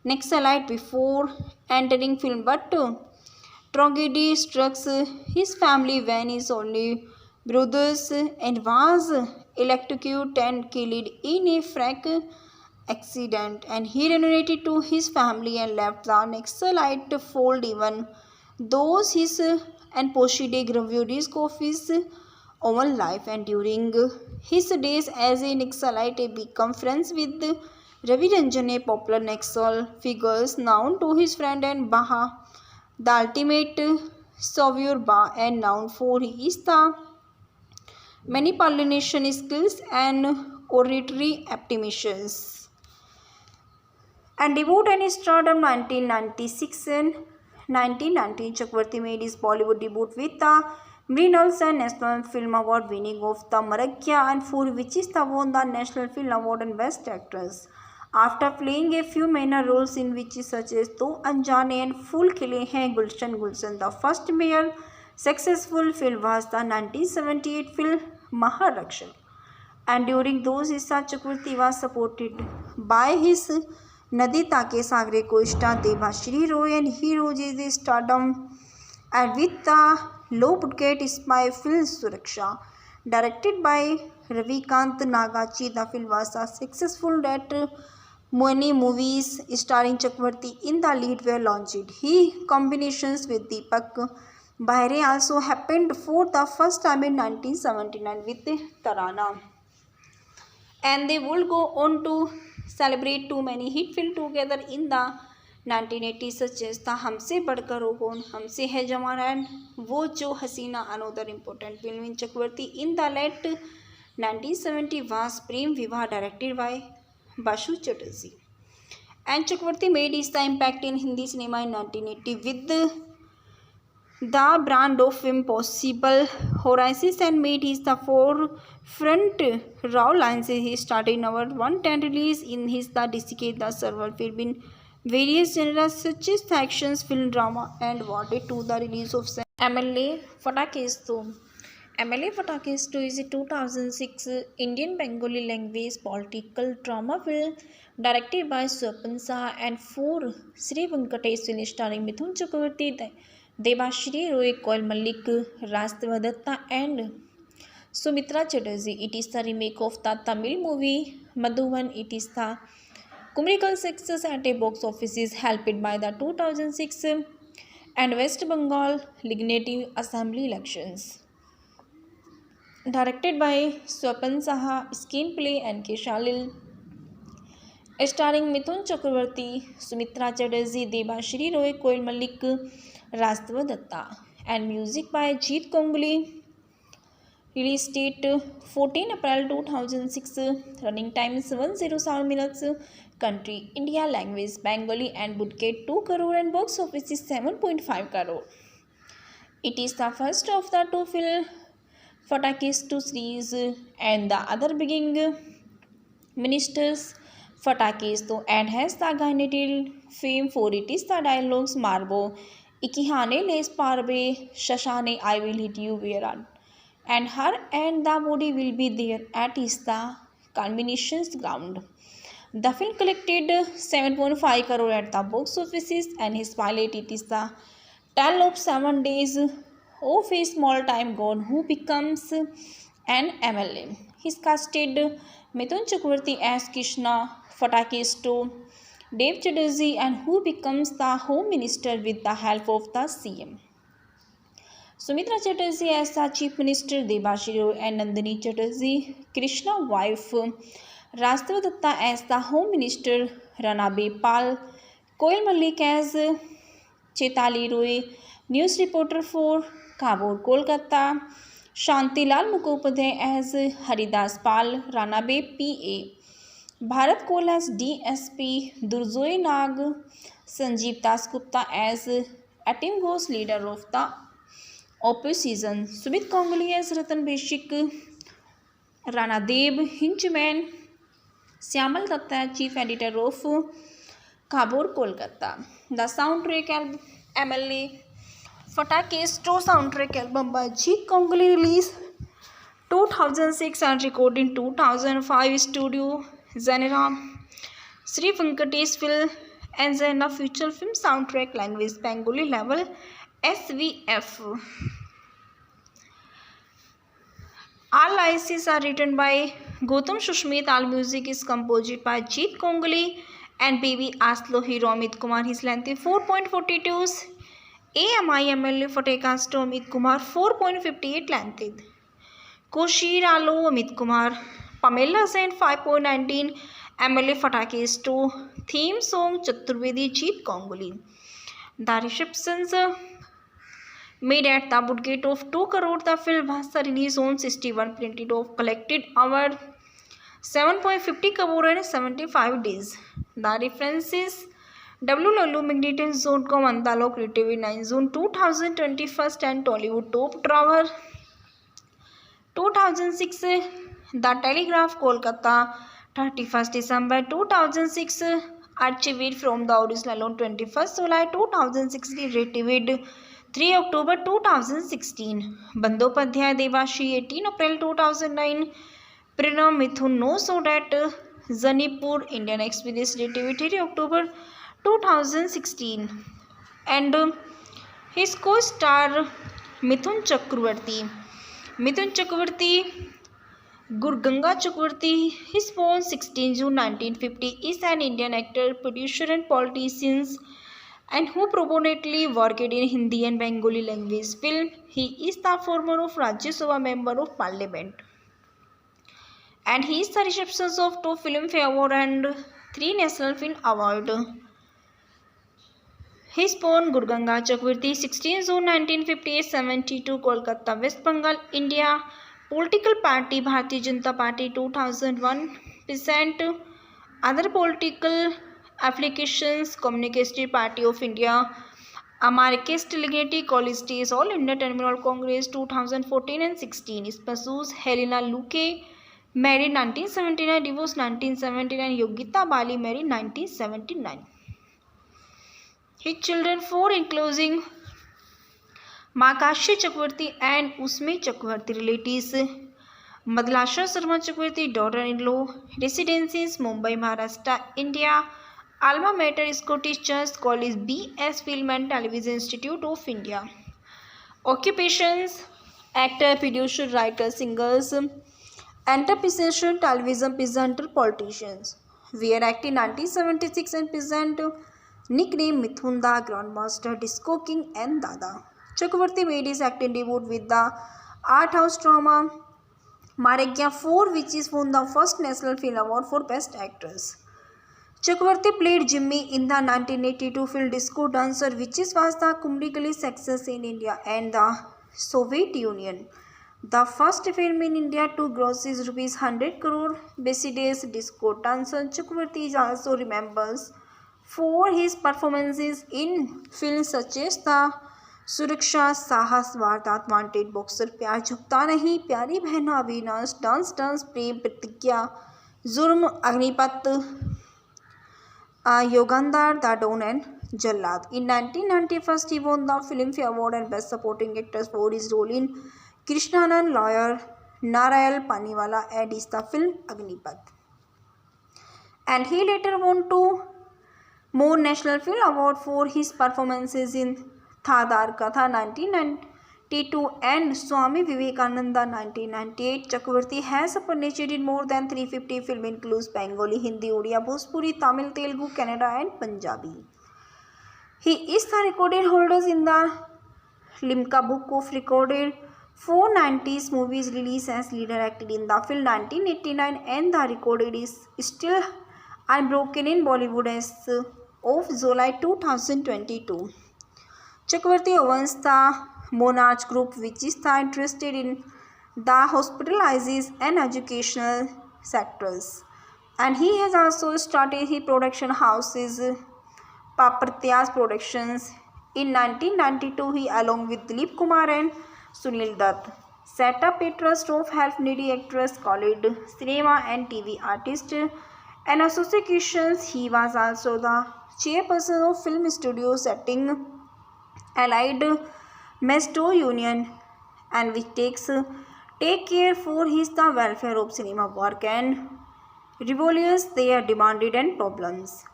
Naxalite before entering film, but tragedy struck his family when his only brothers and was electrocuted and killed in a freak accident, and he reunited to his family and left the Naxalite fold even those his and Poshide gravure risk of his own life. And during his days as a Naxalite, he became friends with Ravi Ranjan, a popular Naxal figures known to his friend and Baha, the ultimate savior Ba, and known for his the manipulation skills and oratory aptitudes. And debut and stardom 1996 and 1919, Chakravarti made his Bollywood debut with the Mrinals and National Film Award winning of the Maragya, and for which is the won the National Film Award and Best Actress. After playing a few minor roles in which such as Do Anjane and Phool Khile Hain Gulshan Gulshan, the first major successful film was the 1978 film Maharaksha. And during those years, Chakravarti was supported by his Nadi Take Sagre co-star Debashri Roy, and he rose the stardom and with the low budget spy film Suraksha. Directed by Ravikant Nagachi, the film was a successful that many movies starring Chakravarti in the lead were launched. He combinations with Deepak Bahre also happened for the first time in 1979 with Tarana. And they would go on to celebrate too many hit films together in the 1980s such as the Humse Badkar Ho Kaun, Humse Hai Jamana and Wo Jo Hasina. Another important film in Chakravarti in the late 1970 was Prem Vivah, directed by Basu Chatterjee. And Chakravarti made his the impact in Hindi cinema in 1980 with the brand of Impossible Horizons and made his the forefront raw lines. He started in our 110 release in his the decade the server film in various genres such as the actions, film, drama, and awarded to the release of MLA Fatakesto. MLA Fatakesto is a 2006 Indian Bengali language political drama film directed by Swapan Saha and for Sri Venkateswara, starring Mithun Chakravarti, Debashri Roy, Koil Malik, Rajdev Datta, and Sumitra Chatterjee. It is the remake of the Tamil movie Madhuban. It is the commercial success at a box office is helped by the 2006 and West Bengal Legislative Assembly elections. Directed by Swapan Saha, screenplay N.K. Shalil, starring Mithun Chakravarti, Sumitra Chatterjee, Debashri Roy, Koil Malik, Rajdev Datta, and music by Jeet Kongli. Release date 14 April 2006. Running time is 107 minutes. Country India, language Bengali, and budget 2 crore and box office is 7.5 crore. It is the first of the two film Fatakesto series and the other beginning ministers Fatakesto and has the gained fame for it is the dialogues Marbo Ikihane Les Parbe Shashane I will hit you where and her and the body will be there at is the culminations ground. The film collected 7.5 crore at the box offices and his pilot it is the tale of 7 days of a small time god who becomes an MLA. He's casted Mithun Chakravarti as Krishna Fatakesto, Dev Chatterjee and who becomes the Home Minister with the help of the CM. Sumitra Chatterjee as the Chief Minister, Debashri Roy and Nandini Chatterjee, Krishna wife, Rastava Datta as the Home Minister, Rana Bepal, Koil Malik as Chetali Roy, news reporter for Kabur, Kolkata, Shantilal Mukhopadhyay as Haridas Pal, Rana Be PA, Bharat Kohl as DSP, Durjoy Nag, Sanjeev Dasgupta as Atim Ghosh, leader of the opposition, Sumit Ganguly as Ratan Beshik, Rana Deb, Hinchman, Syamal Datta, chief editor of Kabur, Kolkata. The soundtrack album MLA Fatakesto soundtrack album by Jeet Ganguly released 2006 and recorded in 2005 studio Zanera Sri Venkateswil and Zena feature film soundtrack language Bengali level SVF. All licenses are written by Gautam Shushmit. All music is composed by Jeet Ganguly and Baby Aslo Hero Amit Kumar. His length is 4.42. AMI Fatekasto Amit Kumar 4.58 length. Koshir Alo Amit Kumar. Pamela Sen 5.19 MLA Fatakesto. Theme song Chaturvedi Jeet Ganguly. The receptions made at the budget of 2 crore. The film was released on 61 printed of collected hour 7.50 crore and 75 days. The references www.magnetons.com Andalo Creative 9 June 2021 and Tollywood Top Drawer 2006 The Telegraph Kolkata 31st December 2006 archived from the original on 21st July 2016 retrieved 3 October 2016 Bandyopadhyay Devashri 18 April 2009 Prerna Mithun No So That Zanipur Indian Express retrieved 3 October 2016 and his co-star Mithun Chakravarti. Mithun Chakravarti Gurganga Chakravarti, his born 16 June 1950, is an Indian actor, producer and politician and who prominently worked in Hindi and Bengali language film. He is the former of Rajya Sabha member of Parliament. And he is the recipient of 2 Filmfare Award and 3 National Film Award. He is born Gurganga Chakravarti, 16 June 1958, 72, Kolkata, West Bengal, India. Political party Bharatiya Janata Party 2001 percent. Other political applications Communist Party of India, Marxist Legacy College Days, All India Terminal Congress 2014 and 16. Spouses Helena Luque, married 1979, divorced 1979. Yogita Bali, married 1979. His children 4 including Makashya Chakravarti and Usme Chakravarti. Relatives Madlasha Sharma Chakravarti, daughter-in-law. Residences Mumbai, Maharashtra, India. Alma mater Scottish Church College, BS Film and Television Institute of India. Occupations actor, producer, writer, singers, entrepreneur, television presenter, politicians. Were acting 1976 and present nickname Mithun Da, Grandmaster, Disco King and Dada. Chakravarti made his acting debut with the art house drama Maragya 4, which is won the first National Film Award for Best Actress. Chakravarti played Jimmy in the 1982 film Disco Dancer, which was the commercial success in India and the Soviet Union. The first film in India to gross rupees 100 crore. Besides Disco Dancer, Chakravarti is also remembered for his performances in films such as The Suraksha, Sahas, Vardat, Wanted, Boxer, Pyar Jhukta Nahi, Pyari Behna, Avinash, Dance Dance, Prem, Pratigya, Jurm, Agnipat, Yogandar, The Don and Jallad. In 1991, he won the Filmfare Award and Best Supporting Actor for his role in Krishnanand lawyer Narayal Paniwala edits the film Agnipath. And he later won two more National Film Award for his performances in Thadar Katha 1992 and Swami Vivekananda 1998. Chakravarti has appeared more than 350 films, includes Bengali, Hindi, Odia, Bhojpuri, Tamil, Telugu, Kannada and Punjabi. He is the recorded holder in the Limca Book of Recorded 490s movies released as leader acted in the film 1989 and the recorded is still unbroken in Bollywood as of July 2022. Chakravarti owns the Monarch Group, which is interested in the hospitalizes and educational sectors. And he has also started his production houses, Papartyas Productions. In 1992, he, along with Dilip Kumar and Sunil Dutt, set up a trust of help needy actors called Cinema and TV Artist and Associations. He was also the chairperson of Film Studio Setting Allied Mesto Union, and which take care for his the welfare of cinema work and revolves their demanded and problems.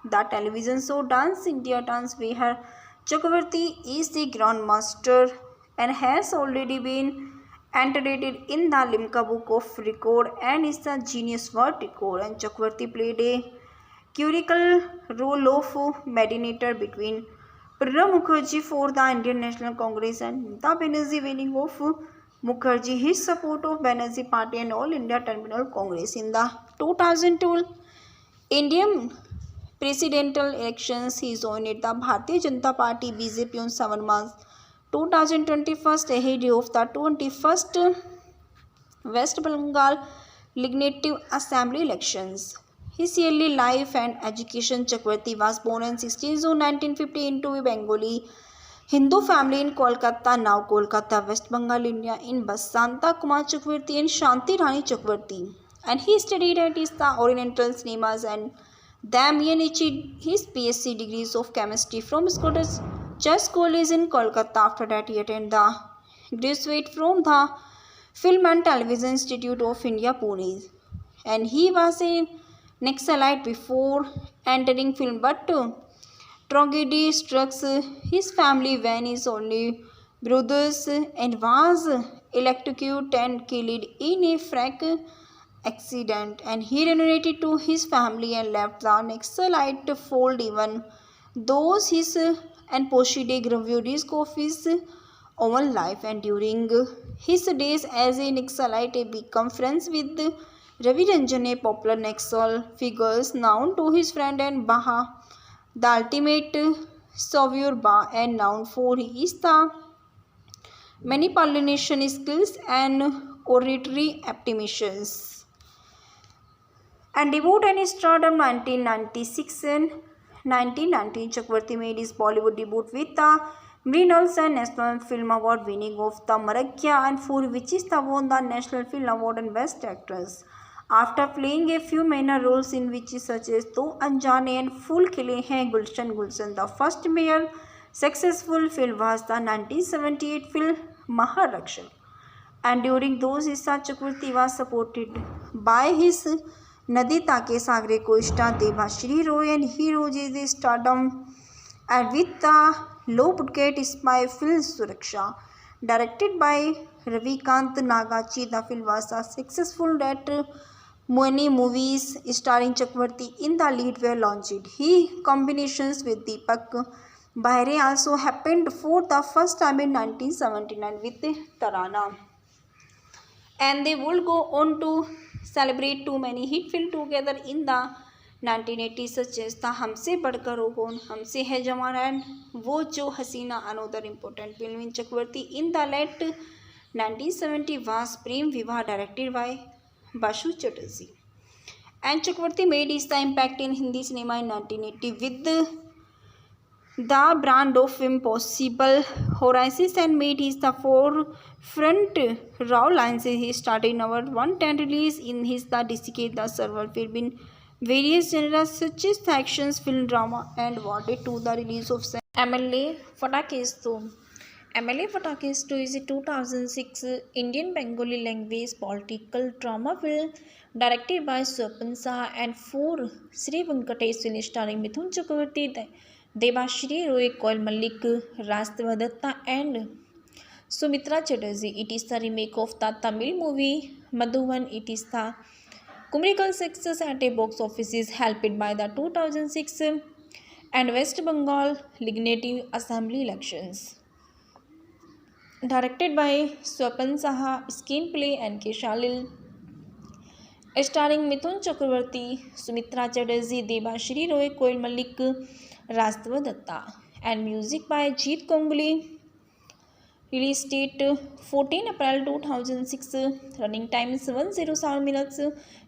The television show Dance India Dance, where Chakravarti is the grandmaster and has already been entered in the Limca Book of Record and is the Genius World Record. And Chakravarti played a curical role of mediator between Pranab Mukherjee for the Indian National Congress and Mamata Banerjee, winning of Mukherjee his support of Banerjee Party and All India Terminal Congress. In the 2002 Indian presidential elections, he joined the Bharatiya Janata Party BJP on 7 March 2021 ahead of the 21st West Bengal Legislative Assembly elections. His early life and education. Chakravarti was born on 16 June 1950 into a Bengali Hindu family in Kolkata, now Kolkata, West Bengal, India, in Basanta Kumar Chakravarti and Shanti Rani Chakravarti. And he studied at the Oriental Cinemas and then achieved his PSc degrees of chemistry from Scottish Church College in Kolkata. After that, he attended the graduate from the Film and Television Institute of India, Pune. And he was a Naxalite before entering film, but tragedy struck his family when his only brothers and was electrocuted and killed in a freak accident. And he reunited to his family and left the Naxalite fold, even though his and Poshide reviewed his of his own life. And during his days as a Naxalite, he became friends with Ravi Ranjan, a popular Naxal figure known to his friend and Baha, the ultimate savior Ba, and known for his the manipulation skills and oratory aptitudes. And debut and stardom 1996 and 1919, Chakravarti made his Bollywood debut with the Mrinals and National Film Award, winning of the Maragya, and for which is the won the National Film Award and Best Actress. After playing a few minor roles in which such as Do Anjane and Phool Khile Hain Gulshan Gulshan, the first major successful film was the 1978 film Maharaksha. And during those years, Chakravarti was supported by his Nadi Take Sagre co-star Debashri Roy, and he rose his stardom and with the low budget spy film Suraksha, directed by Ravikant Nagachi. The film was successful that many movies starring Chakravarti in the lead were launched. He combinations with Deepak Bahre also happened for the first time in 1979 with Tarana. And they would go on to celebrate too many hit films together in the 1980s, such as the Humse Badkar Ho Kaun, Humse Hai Jamana and Wo Jo Hasina. Another important film in Chakravarti in the late 1970 was Prem Vivah, directed by Basu Chatterjee. And Chakravarti made his impact in Hindi cinema in 1980 with the brand of Impossible Horizons and made his the forefront raw lines. He started in our 110 release in his the decade the server film in various genres such as the actions, film, drama and awarded to the release of MLA Fatakesto. MLA Fatakis 2 is a 2006 Indian Bengali language political drama film directed by Swapan Saha and for Sri Venkatesh film starring Mithun Chakravarti, Debashri Roy, Koil Malik, Rastava Datta and Sumitra Chatterjee. It is the remake of the Tamil movie Madhuvan. It is the commercial success at a box office is helped by the 2006 and West Bengal Legislative Assembly elections. Directed by Swapan Saha, screenplay N.K. Shalil, starring Mithun Chakravarti, Sumitra Chatterjee, Debashri Roy, Koil Malik, Rastava Datta, and music by Jeet Kongli. Release date 14 April 2006. Running time 107 minutes.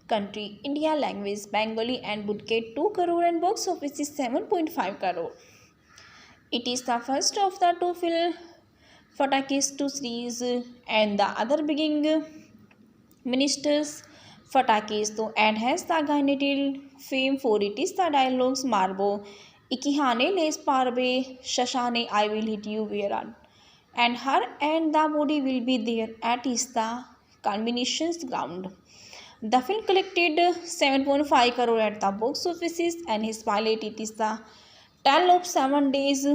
Country India. Language Bengali and budget 2 crore and box office is 7.5 crore. It is the first of the two film Fatakis 2 series and the other beginning ministers Fatakis to enhance the genital fame for it is the dialogues Marbo Ikihane Les Parve Shashane I will hit you where and her and the body will be there at is the combinations ground. The film collected 7.5 crore at the box offices and his pilot it is the tale of 7 days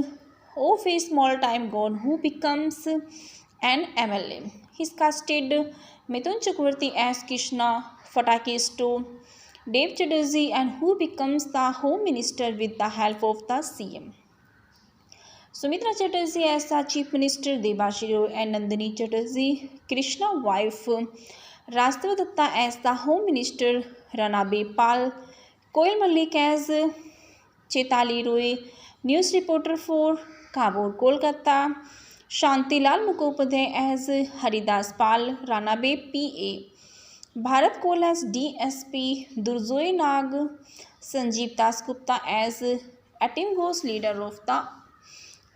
of a small time god who becomes an MLA. He's casted Mithun Chakravarti as Krishna, Fatakis to Dev Chatterjee and who becomes the Home Minister with the help of the CM. Sumitra Chatterjee as the Chief Minister, Debashri and Nandini Chatterjee, Krishna wife, Rastava Datta as the Home Minister, Rana Bepal, Koil Malik as Chetali Roy, news reporter for Kabur, Kolkata, Shantilal Mukhopadhyay as Haridas Pal, Ranabe PA, Bharat Kohl as DSP, Durjoy Nag, Sanjeev Das Gupta as Atim Ghosh, leader of the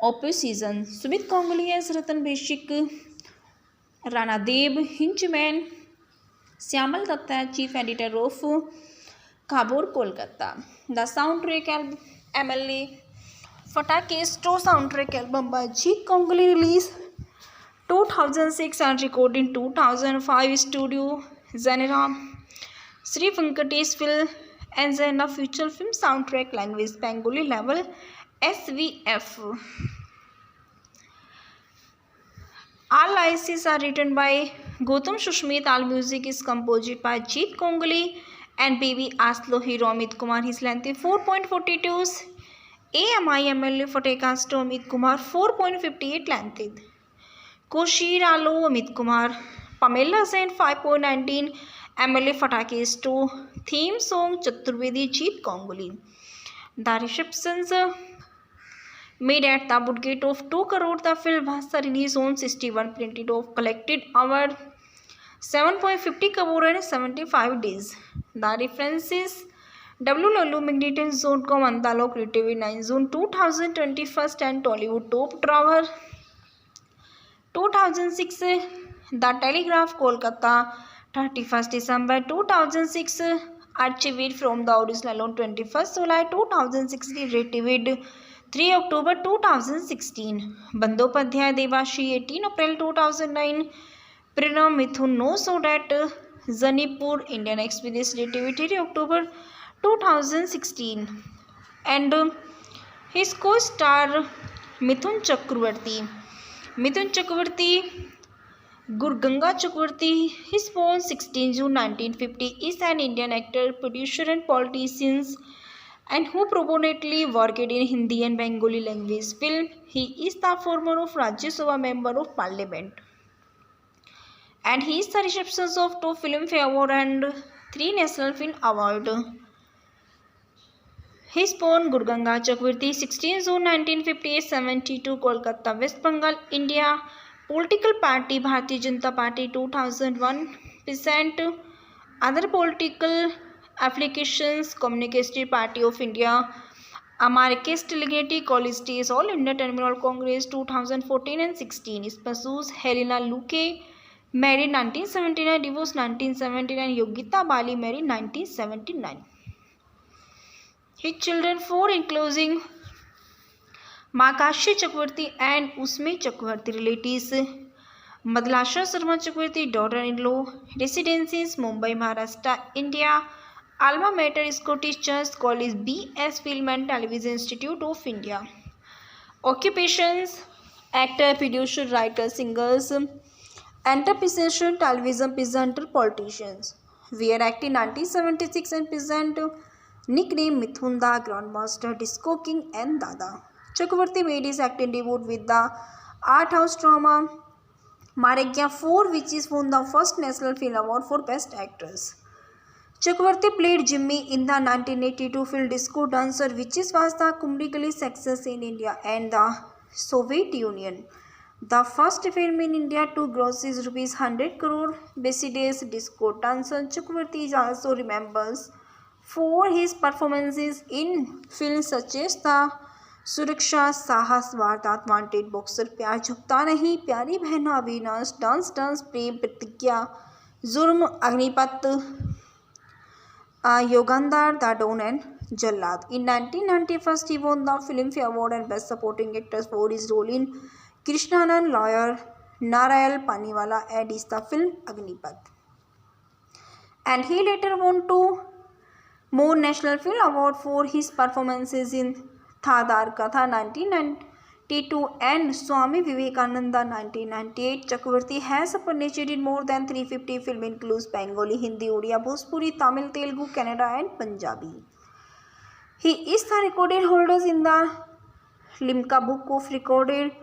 opposition, Sumit Kongli as Ratan Beshik, Rana Deb, Hinchman, Syamal Datta, chief editor of Kabur, Kolkata. The soundtrack MLA Fatakis 2 soundtrack album by Jeet Kongli released 2006 and recorded in 2005 studio Zanera Sri Venkatesh film and Zena feature film soundtrack language Bengali level SVF. All ICs are written by Gautam Sushmit. All music is composed by Jeet Kongli and Baby Aslo Hero Amit Kumar. His length is 4.42. AMI Fatakis to Amit Kumar 4.58 length. Koshir Alo Amit Kumar. Pamela Sen 5.19. MLA Fatakis to theme song Chaturvedi Jeet Kongli. The receptions made at the budget of 2 crore. The film was released on 61 printed of collected hour 7.50 crore and 75 days. The references www.magnetons.com Antalo Creative 9 June 2021 and Tollywood Top Drawer 2006 The Telegraph Kolkata 31st December 2006 archived from the original on 21st July 2016 retrieved 3 October 2016 Bandopadhyay Debashri 18 April 2009 Prerna Mithun No So That Zanipur Indian Express retrieved 3 October 2016 and his co-star Mithun Chakravarti. Gurganga Chakravarti, his born 16 June 1950, is an Indian actor, producer and politician and who prominently worked in Hindi and Bengali language film. He is the former of Rajya Sabha member of Parliament and he is the recipient of 2 Filmfare Award and 3 National Film Award. He is born Gurganga Chakravarti 16 June 1958, 72 Kolkata, West Bengal, India. Political party Bharatiya Janata Party 2001 percent. Other political applications Communist Party of India, Marxist Legacy College Days, All India Terminal Congress 2014 and 16. Spouses Helena Luque, married 1979, divorced 1979. Yogita Bali, married 1979. His children 4 including Makashya Chakravarti and Usme Chakravarti relatives. Madlasha Sharma Chakravarti daughter-in-law. Residences Mumbai, Maharashtra, India. Alma mater Scottish Church College, B.S. Film and Television Institute of India. Occupations: actor, producer, writer, singers, entrepreneur, television presenter, politicians. Where acting 1976 and present nickname Mithun Da, Grandmaster, Disco King and Dada. Chakravarti made his acting debut with the art house drama Maragya 4, which is won the first National Film Award for Best Actress. Chakravarti played Jimmy in the 1982 film Disco Dancer, which was the commercial success in India and the Soviet Union. The first film in India to gross rupees 100 crore. Besides Disco Dancer, Chakravarti is also remembered for his performances in films such as The Suraksha, Sahas, Vardat, Wanted, Boxer, Pyar Jhukta Nahi, Pyari Behna, Avinash, Dance Dance, Prem, Pratigya, Jurm, Agnipat, Yogandar, The Don and Jallad. In 1991, he won the Filmfare Award and Best Supporting Actor for his role in Krishnanand lawyer Narayal Paniwala and is the film Agnipat. And he later won two more National Film Award for his performances in Thadar Katha 1992 and Swami Vivekananda 1998. Chakravarti has appeared in more than 350 films, includes Bengali, Hindi, Odia, Bhojpuri, Tamil, Telugu, Kannada and Punjabi. He is the recorded holder in the Limca Book of Recorded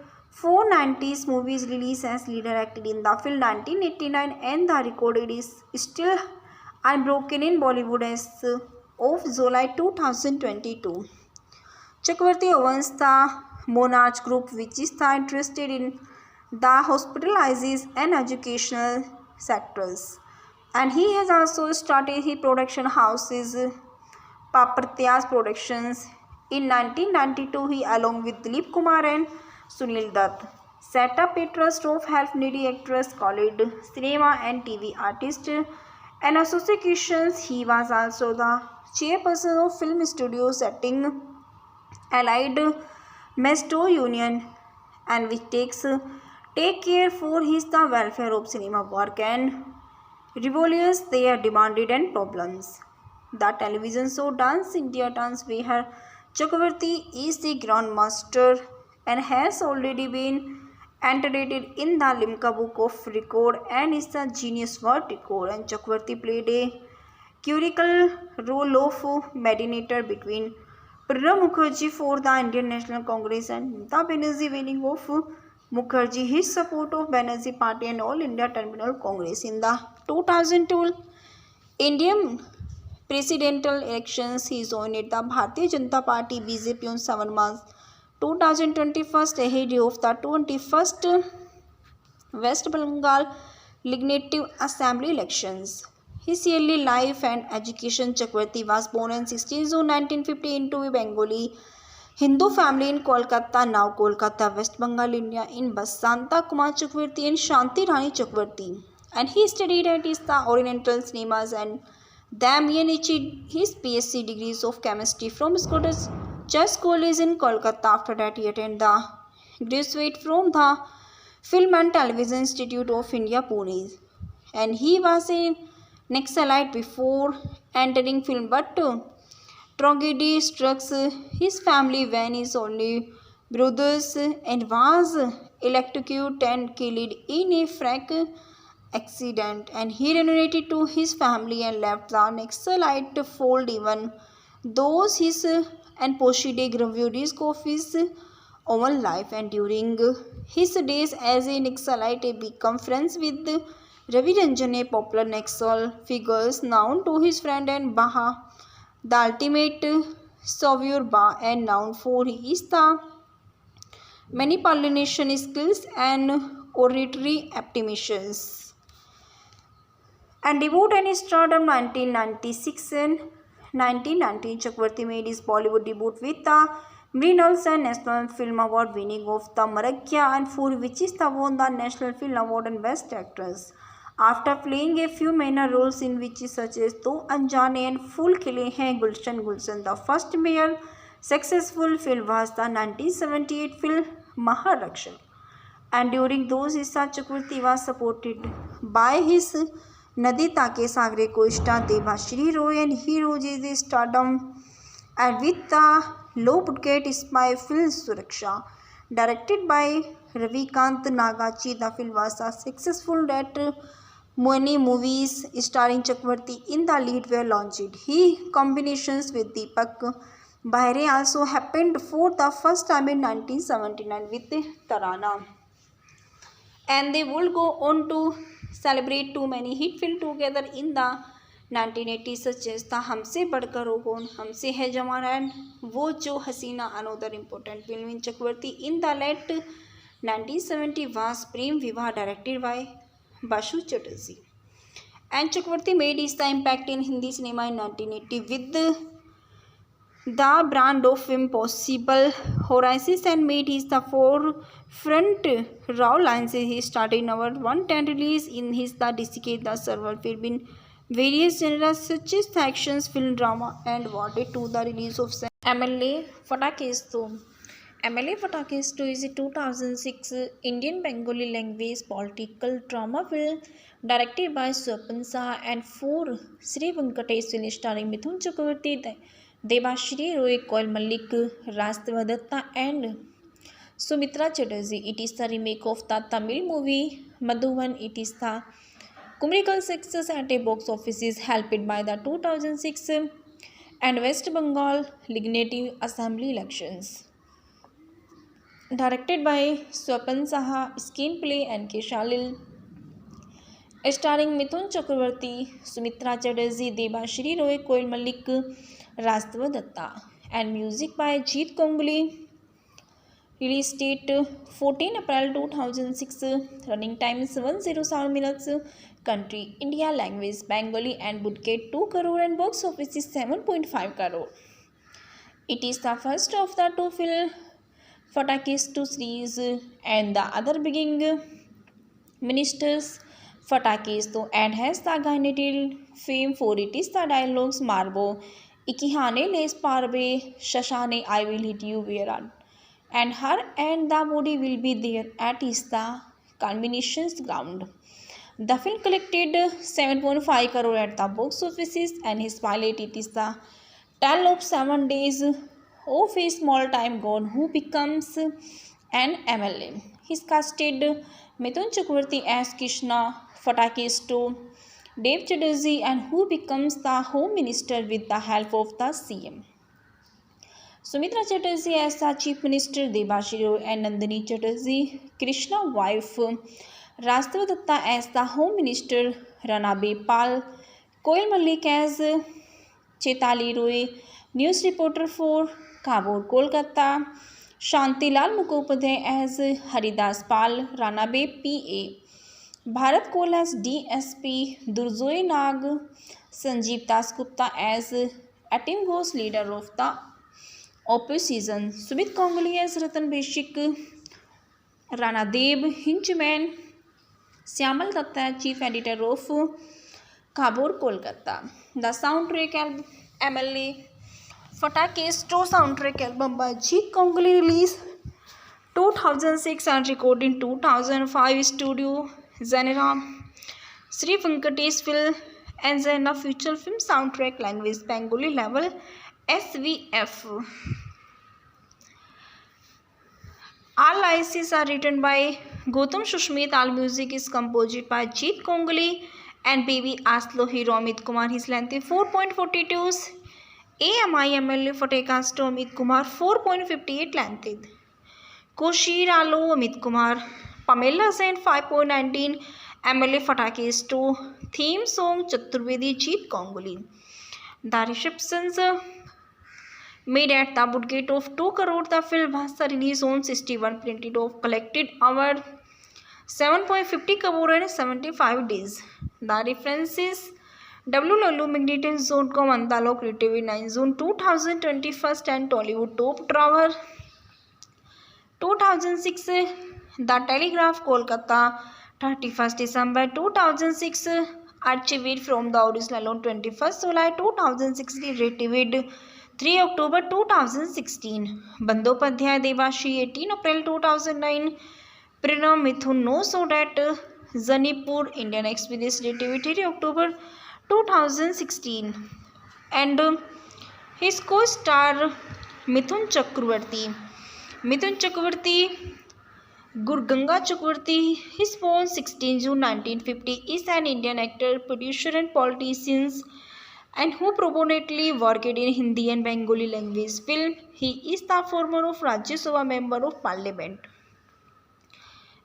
490s movies released as leader acted in the film 1989 and the recorded is still unbroken in Bollywood as of July 2022. Chakravarti owns the Monarch Group, which is interested in the hospitalizes and educational sectors. And he has also started his production houses, Papartyas Productions. In 1992, he along with Dilip Kumar and Sunil Dutt set up a trust of help needy actors called Cinema and TV Artist and Associations. He was also the chairperson of Film Studio Setting Allied Mesto Union, and which take care for his the welfare of cinema work and revolves their demanded and problems. The television show Dance India Dance, where Chakravarti is the grandmaster and has already been entered in the Limca Book of Record and is the Genius World Record. And Chakravarti played a curical role of mediator between Pranab Mukherjee for the Indian National Congress and Mamata Banerjee, winning of Mukherjee his support of Banerjee Party and All India Terminal Congress. In the 2002 Indian presidential elections, he joined the Bharatiya Janata Party BJP on 7 March 2021 ahead of the 21st West Bengal Legislative Assembly elections. His early life and education. Chakravarti was born on 16 June 1950 into a Bengali Hindu family in Kolkata, now Kolkata, West Bengal, India, in Basanta Kumar Chakravarti and Shanti Rani Chakravarti. And he studied at the Oriental Cinemas and then achieved his PSc degrees of chemistry from Scottish Church College in Kolkata. After that, he attended the graduate from the Film and Television Institute of India, Pune. And he was a Naxalite before entering film, but tragedy struck his family when his only brothers and was electrocuted and killed in a freak accident. And he reunited to his family and left the Naxalite fold, even though his and Poshide reviewed his of own life. And during his days as a Naxalite, he became friends with Ravi Ranjan, a popular Naxal figure known to his friend and Baha, the ultimate savior Ba, and known for his the manipulation skills and oratory aptitudes. And debut and stardom 1996 and 1919. Chakravarti made his Bollywood debut with the Mrinals and National Film Award, winning of the Maragya and for which is the won the National Film Award and Best Actress. After playing a few minor roles in which such as Do Anjane and Phool Khile Hain Gulshan Gulshan, the first male successful film was the 1978 film Maharakshan. And during those years, Chakravarti was supported by his Nadita Ke Sagre co-star Debashri Roy, and he rose his stardom and with the low budget spy film Suraksha. Directed by Ravikant Nagachi, the film was a successful that many movies starring Chakravarti in the lead were launched. He combinations with Deepak Bahre also happened for the first time in 1979 with Tarana, and they would go on to celebrate too many hit films together in the 1980s, such as the Humse Badkar Ho Kaun, Humse Hai Jamana, and Wo Jo Hasina. Another important film in Chakravarti in the late 1970 was Prem Vivah, directed by Basu Chatterjee. And Chakravarti made his impact in Hindi cinema in 1980 with the brand of Impossible Horizons, and made his the forefront raw lines. He started in our 110 release in his the decade the server film in various genres such as the actions, film, drama, and wanted to the release of MLA Fatakesto. MLA Fatakesto is a 2006 Indian Bengali language political drama film directed by Swapan Saha and for Sri Venkatesh, film starring Mithun Chakravarti, Debashri Roy, Koil Malik, Rastava Datta, and Sumitra Chatterjee. It is the remake of the Tamil movie Madhuvan. It is the commercial success at a box office is helped by the 2006 and West Bengal Legislative Assembly elections. Directed by Swapan Saha, screenplay N.K. Shalil, starring Mithun Chakravarti, Sumitra Chatterjee, Debashri Roy, Koil Malik, Rastava Datta, and music by Jeet Kongli. Release date 14 April 2006. Running time is 107 minutes. Country India. Language Bengali, and budget 2 crore and box office is 7.5 crore. It is the first of the two film Fatakesto series, and the other being Ministers Fatakesto, and has the Gainatil fame for it is the dialogues Marbo Ikihane Les Parve Shashane I will hit you where, and her and the body will be there at is the combinations ground. The film collected 7.5 crore at the box offices, and his pilot it is the tale of 7 days of a small time god who becomes an MLA. He's casted Mithun Chakravarti as Krishna Fatakesto, Dev Chatterjee, and who becomes the Home Minister with the help of the CM. Sumitra Chatterjee as the Chief Minister, Debashri Roy and Nandini Chatterjee, Krishna wife, Rastava Datta as the Home Minister, Rana Bepal, Koil Malik as Chetali Roy, news reporter for Kabur, Kolkata, Shantilal Mukhopadhyay as Haridas Pal, Rana Be PA, Bharat Kohl as DSP, Durjoy Nag, Sanjeev Dasgupta as Atim Ghosh, leader of the opposition, Sumit Kongli as Ratan Beshik, Rana Deb, Hinchman, Syamal Datta, chief editor of Kabur, Kolkata. The soundtrack MLA Fatakesto soundtrack album by Jeet Kongli released 2006 and recorded in 2005 studio Zanera Sri Venkatesh film and Zena future film soundtrack language Bengali level SVF. All ICs are written by Gautam Shushmit. All music is composed by Jeet Kongli and Baby Aslo Hero Amit Kumar. His length is 4.42. AMI MLA Fatakesto Amit Kumar 4.58 length. Koshir Alo Amit Kumar. Pamela Sen 5.19 MLA Fatakesto. Theme song Chaturvedi Jeet Kongli. The receptions made at the budget of 2 crore. The film was released on 61 printed of collected hour 7.50 crore and 75 days. The references www.magnetons.com, Andalo Creative 9 June 2021 and Tollywood Top Drawer 2006. The Telegraph Kolkata 31st December 2006. Archived from the original on 21st July 2006. Retrieved 3 October 2016. Bandyopadhyay Devashi 18 April 2009. Pranam Mithun No Sodat Zanipur Indian Expedition 3 October 2016. And his co-star Mithun Chakravarti. Mithun Chakravarti, Gurganga Chakravarti, he is born 16 June 1950, is an Indian actor, producer and politician and who prominently worked in Hindi and Bengali language film. He is the former of Rajya Sabha member of Parliament.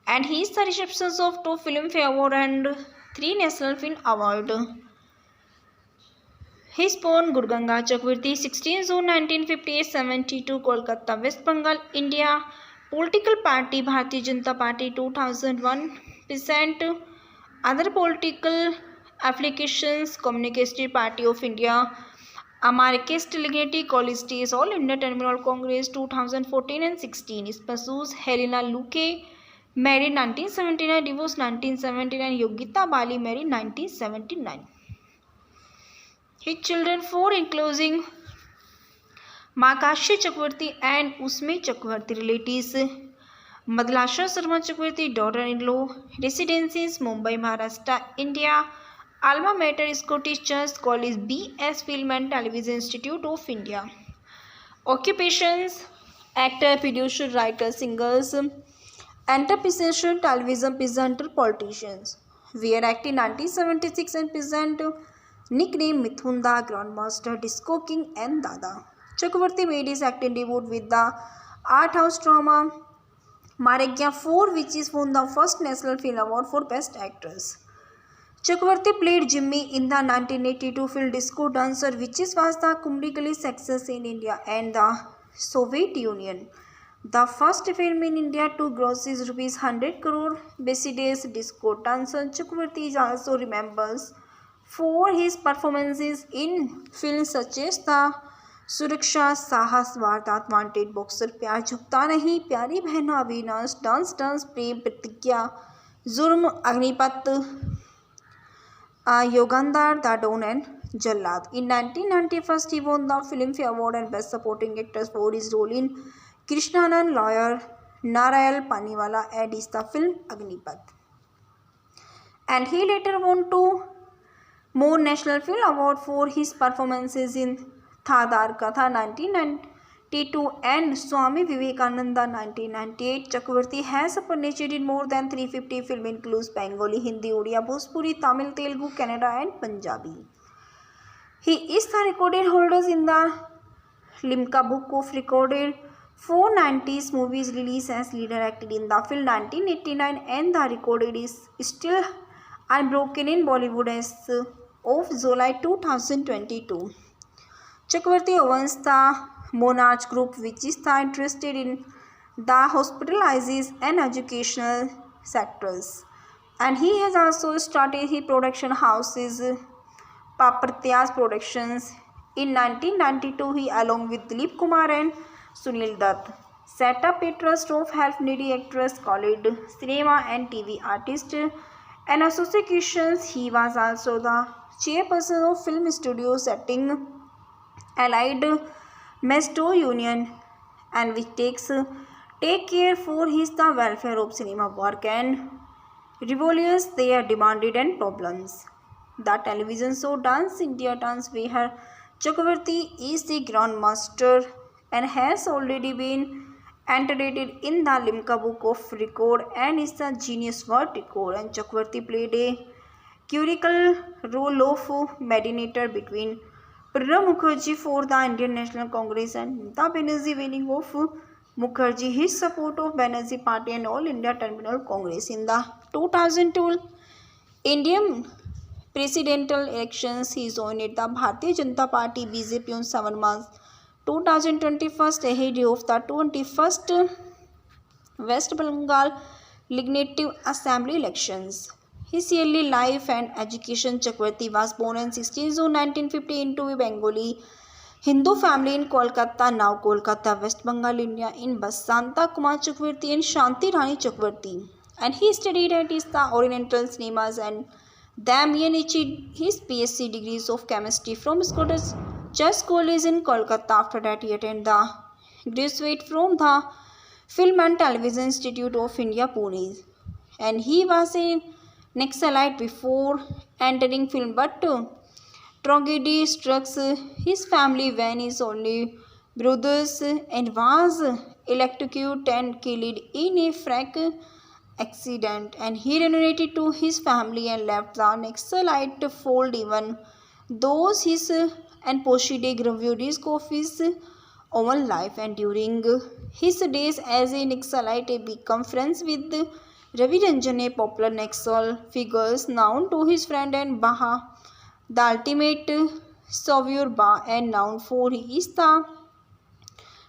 And he is the recipient of 2 Filmfare Award and 3 National Film Award. He is born Gurganga Chakravarti, 16 June 1958, 72, Kolkata, West Bengal, India. Political party Bharatiya Janata Party 2001 percent. Other political applications Communist Party of India, Marxist Leninist College Days, All India Terminal Congress 2014 and 16. Spouse Helena Luque, married 1979, divorced 1979. Yogita Bali, married 1979. His children 4 including Makashi Chakravarti and Usme Chakravarti, relatives Madlasha Sharma Chakravarti, daughter-in-law, residences Mumbai, Maharashtra, India. Alma mater Scottish Church College, BS Film and Television Institute of India. Occupations actor, producer, writer, singers, entrepreneur, television presenter, politicians. Were acting 1976 and present nickname Mithun Da, Grandmaster, Disco King and Dada. Chakravarti made his acting debut with the art house drama Maragya 4, which is won the first National Film Award for Best Actress. Chakravarti played Jimmy in the 1982 film Disco Dancer, which was the commercial success in India and the Soviet Union. The first film in India to gross rupees 100 crore. Besides Disco Dancer, Chakravarti is also remembered for his performances in films such as The Suraksha, Sahas, Vardat, Wanted, Boxer, Pyar Jhukta Nahi, Pyari Behna, Avinash, Dance Dance, Prem, Pratigya, Jurm, Agnipat, Yogandar, The Don and Jallad. In 1991, he won the Filmfare Award and Best Supporting Actor for his role in Krishnanand lawyer Narayal Paniwala and is the film Agnipat. And he later won 2 more National Film Award for his performances in Thadar Katha 1992 and Swami Vivekananda 1998. Chakravarti has appeared in more than 350 films, includes Bengali, Hindi, Odia, Bhojpuri, Tamil, Telugu, Kannada and Punjabi. He is the recorded holder in the Limca Book of Recorded 490s movies released as leader acted in the film 1989 and the recorded is still unbroken in Bollywood as of July 2022. Chakravarti owns the Monarch Group, which is interested in the hospitalizes and educational sectors. And he has also started his production houses, Papartyas Productions. In 1992, he along with Dilip Kumar and Sunil Dutt set up a trust of help needy actors called Cinema and TV Artist and Associations. He was also the chairperson of Film Studio Setting Allied Mesto Union, and which take care for his the welfare of cinema work and revolves their demanded and problems. The television show Dance India Dance, where Chakravarti is the grandmaster and has already been entered in the Limca Book of Record and is the Genius World Record. And Chakravarti played a curical role of mediator between Pranab Mukherjee for the Indian National Congress and Mamata Banerjee, winning of Mukherjee his support of Banerjee Party and All India Terminal Congress. In the 2002 Indian presidential elections, he joined the Bharatiya Janata Party BJP on 7 March 2021 ahead of the 21st West Bengal Legislative Assembly elections. His early life and education. Chakravarti was born on 16 June 1950 into a Bengali Hindu family in Kolkata, now Kolkata, West Bengal, India, in Basanta Kumar Chakravarti and Shanti Rani Chakravarti. And he studied at the Oriental Cinemas and then achieved his PhD degrees of chemistry from Scottish Chess College in Kolkata. After that, he attended the graduate from the Film and Television Institute of India, Pune. And he was a Naxalite before entering film, but tragedy struck his family when his only brothers and was electrocuted and killed in a freak accident. And he reunited to his family and left the Naxalite fold even those his and proceeded gravely risk of his own life. And during his days as a Naxalite, he became friends with Ravi Ranjan, a popular Naxal figure known to his friend and Baha, the ultimate savior Ba, and known for his the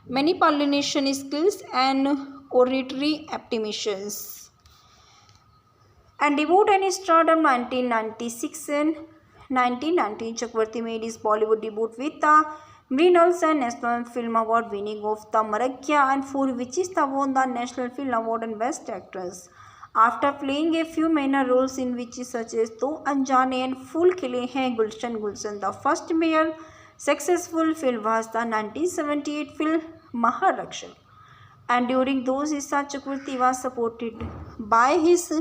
manipulation skills and oratory aptitudes. And debut and stardom 1996 and 1919, Chakravarti made his Bollywood debut with the Mrinal National Film Award winning of the Maragya, and for which is the won the National Film Award and Best Actress. After playing a few minor roles in which such as Do Anjane and Phool Khile Hain Gulshan, the first major successful film was the 1978 film Maharaksha. And during those years, Chakravarti was supported by his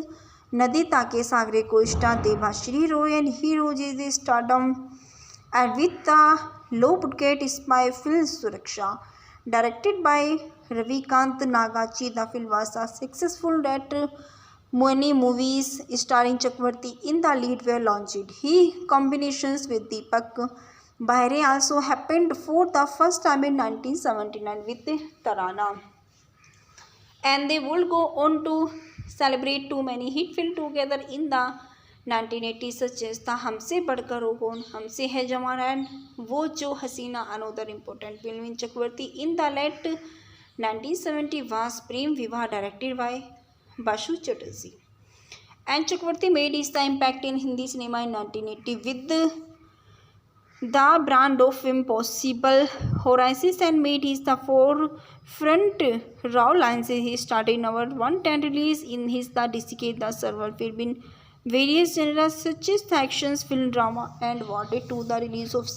Nadi Take Sagre co-star Debashri Roy, and he rose his stardom and with the low budget spy film Suraksha. Directed by Ravikant Nagachi, the film was successful that many movies starring Chakravarti in the lead were launched. He combinations with Deepak Bahre also happened for the first time in 1979 with Tarana. And they would go on to celebrate too many hit films together in the 1980s, such as the Humse Badkar Ho Kaun, Humse Hai Jamana, and Wo Jo Hasina. Another important film in Chakravarti in the late 1970 was Prem Vivah, directed by Basu Chatterjee. And Chakravarti made his impact in Hindi cinema in 1980 with the brand of Impossible Horizons, and made his the forefront raw lines. He started in our 110 release in his the decade the server film in various genres such as actions, film, drama, and awarded to the release of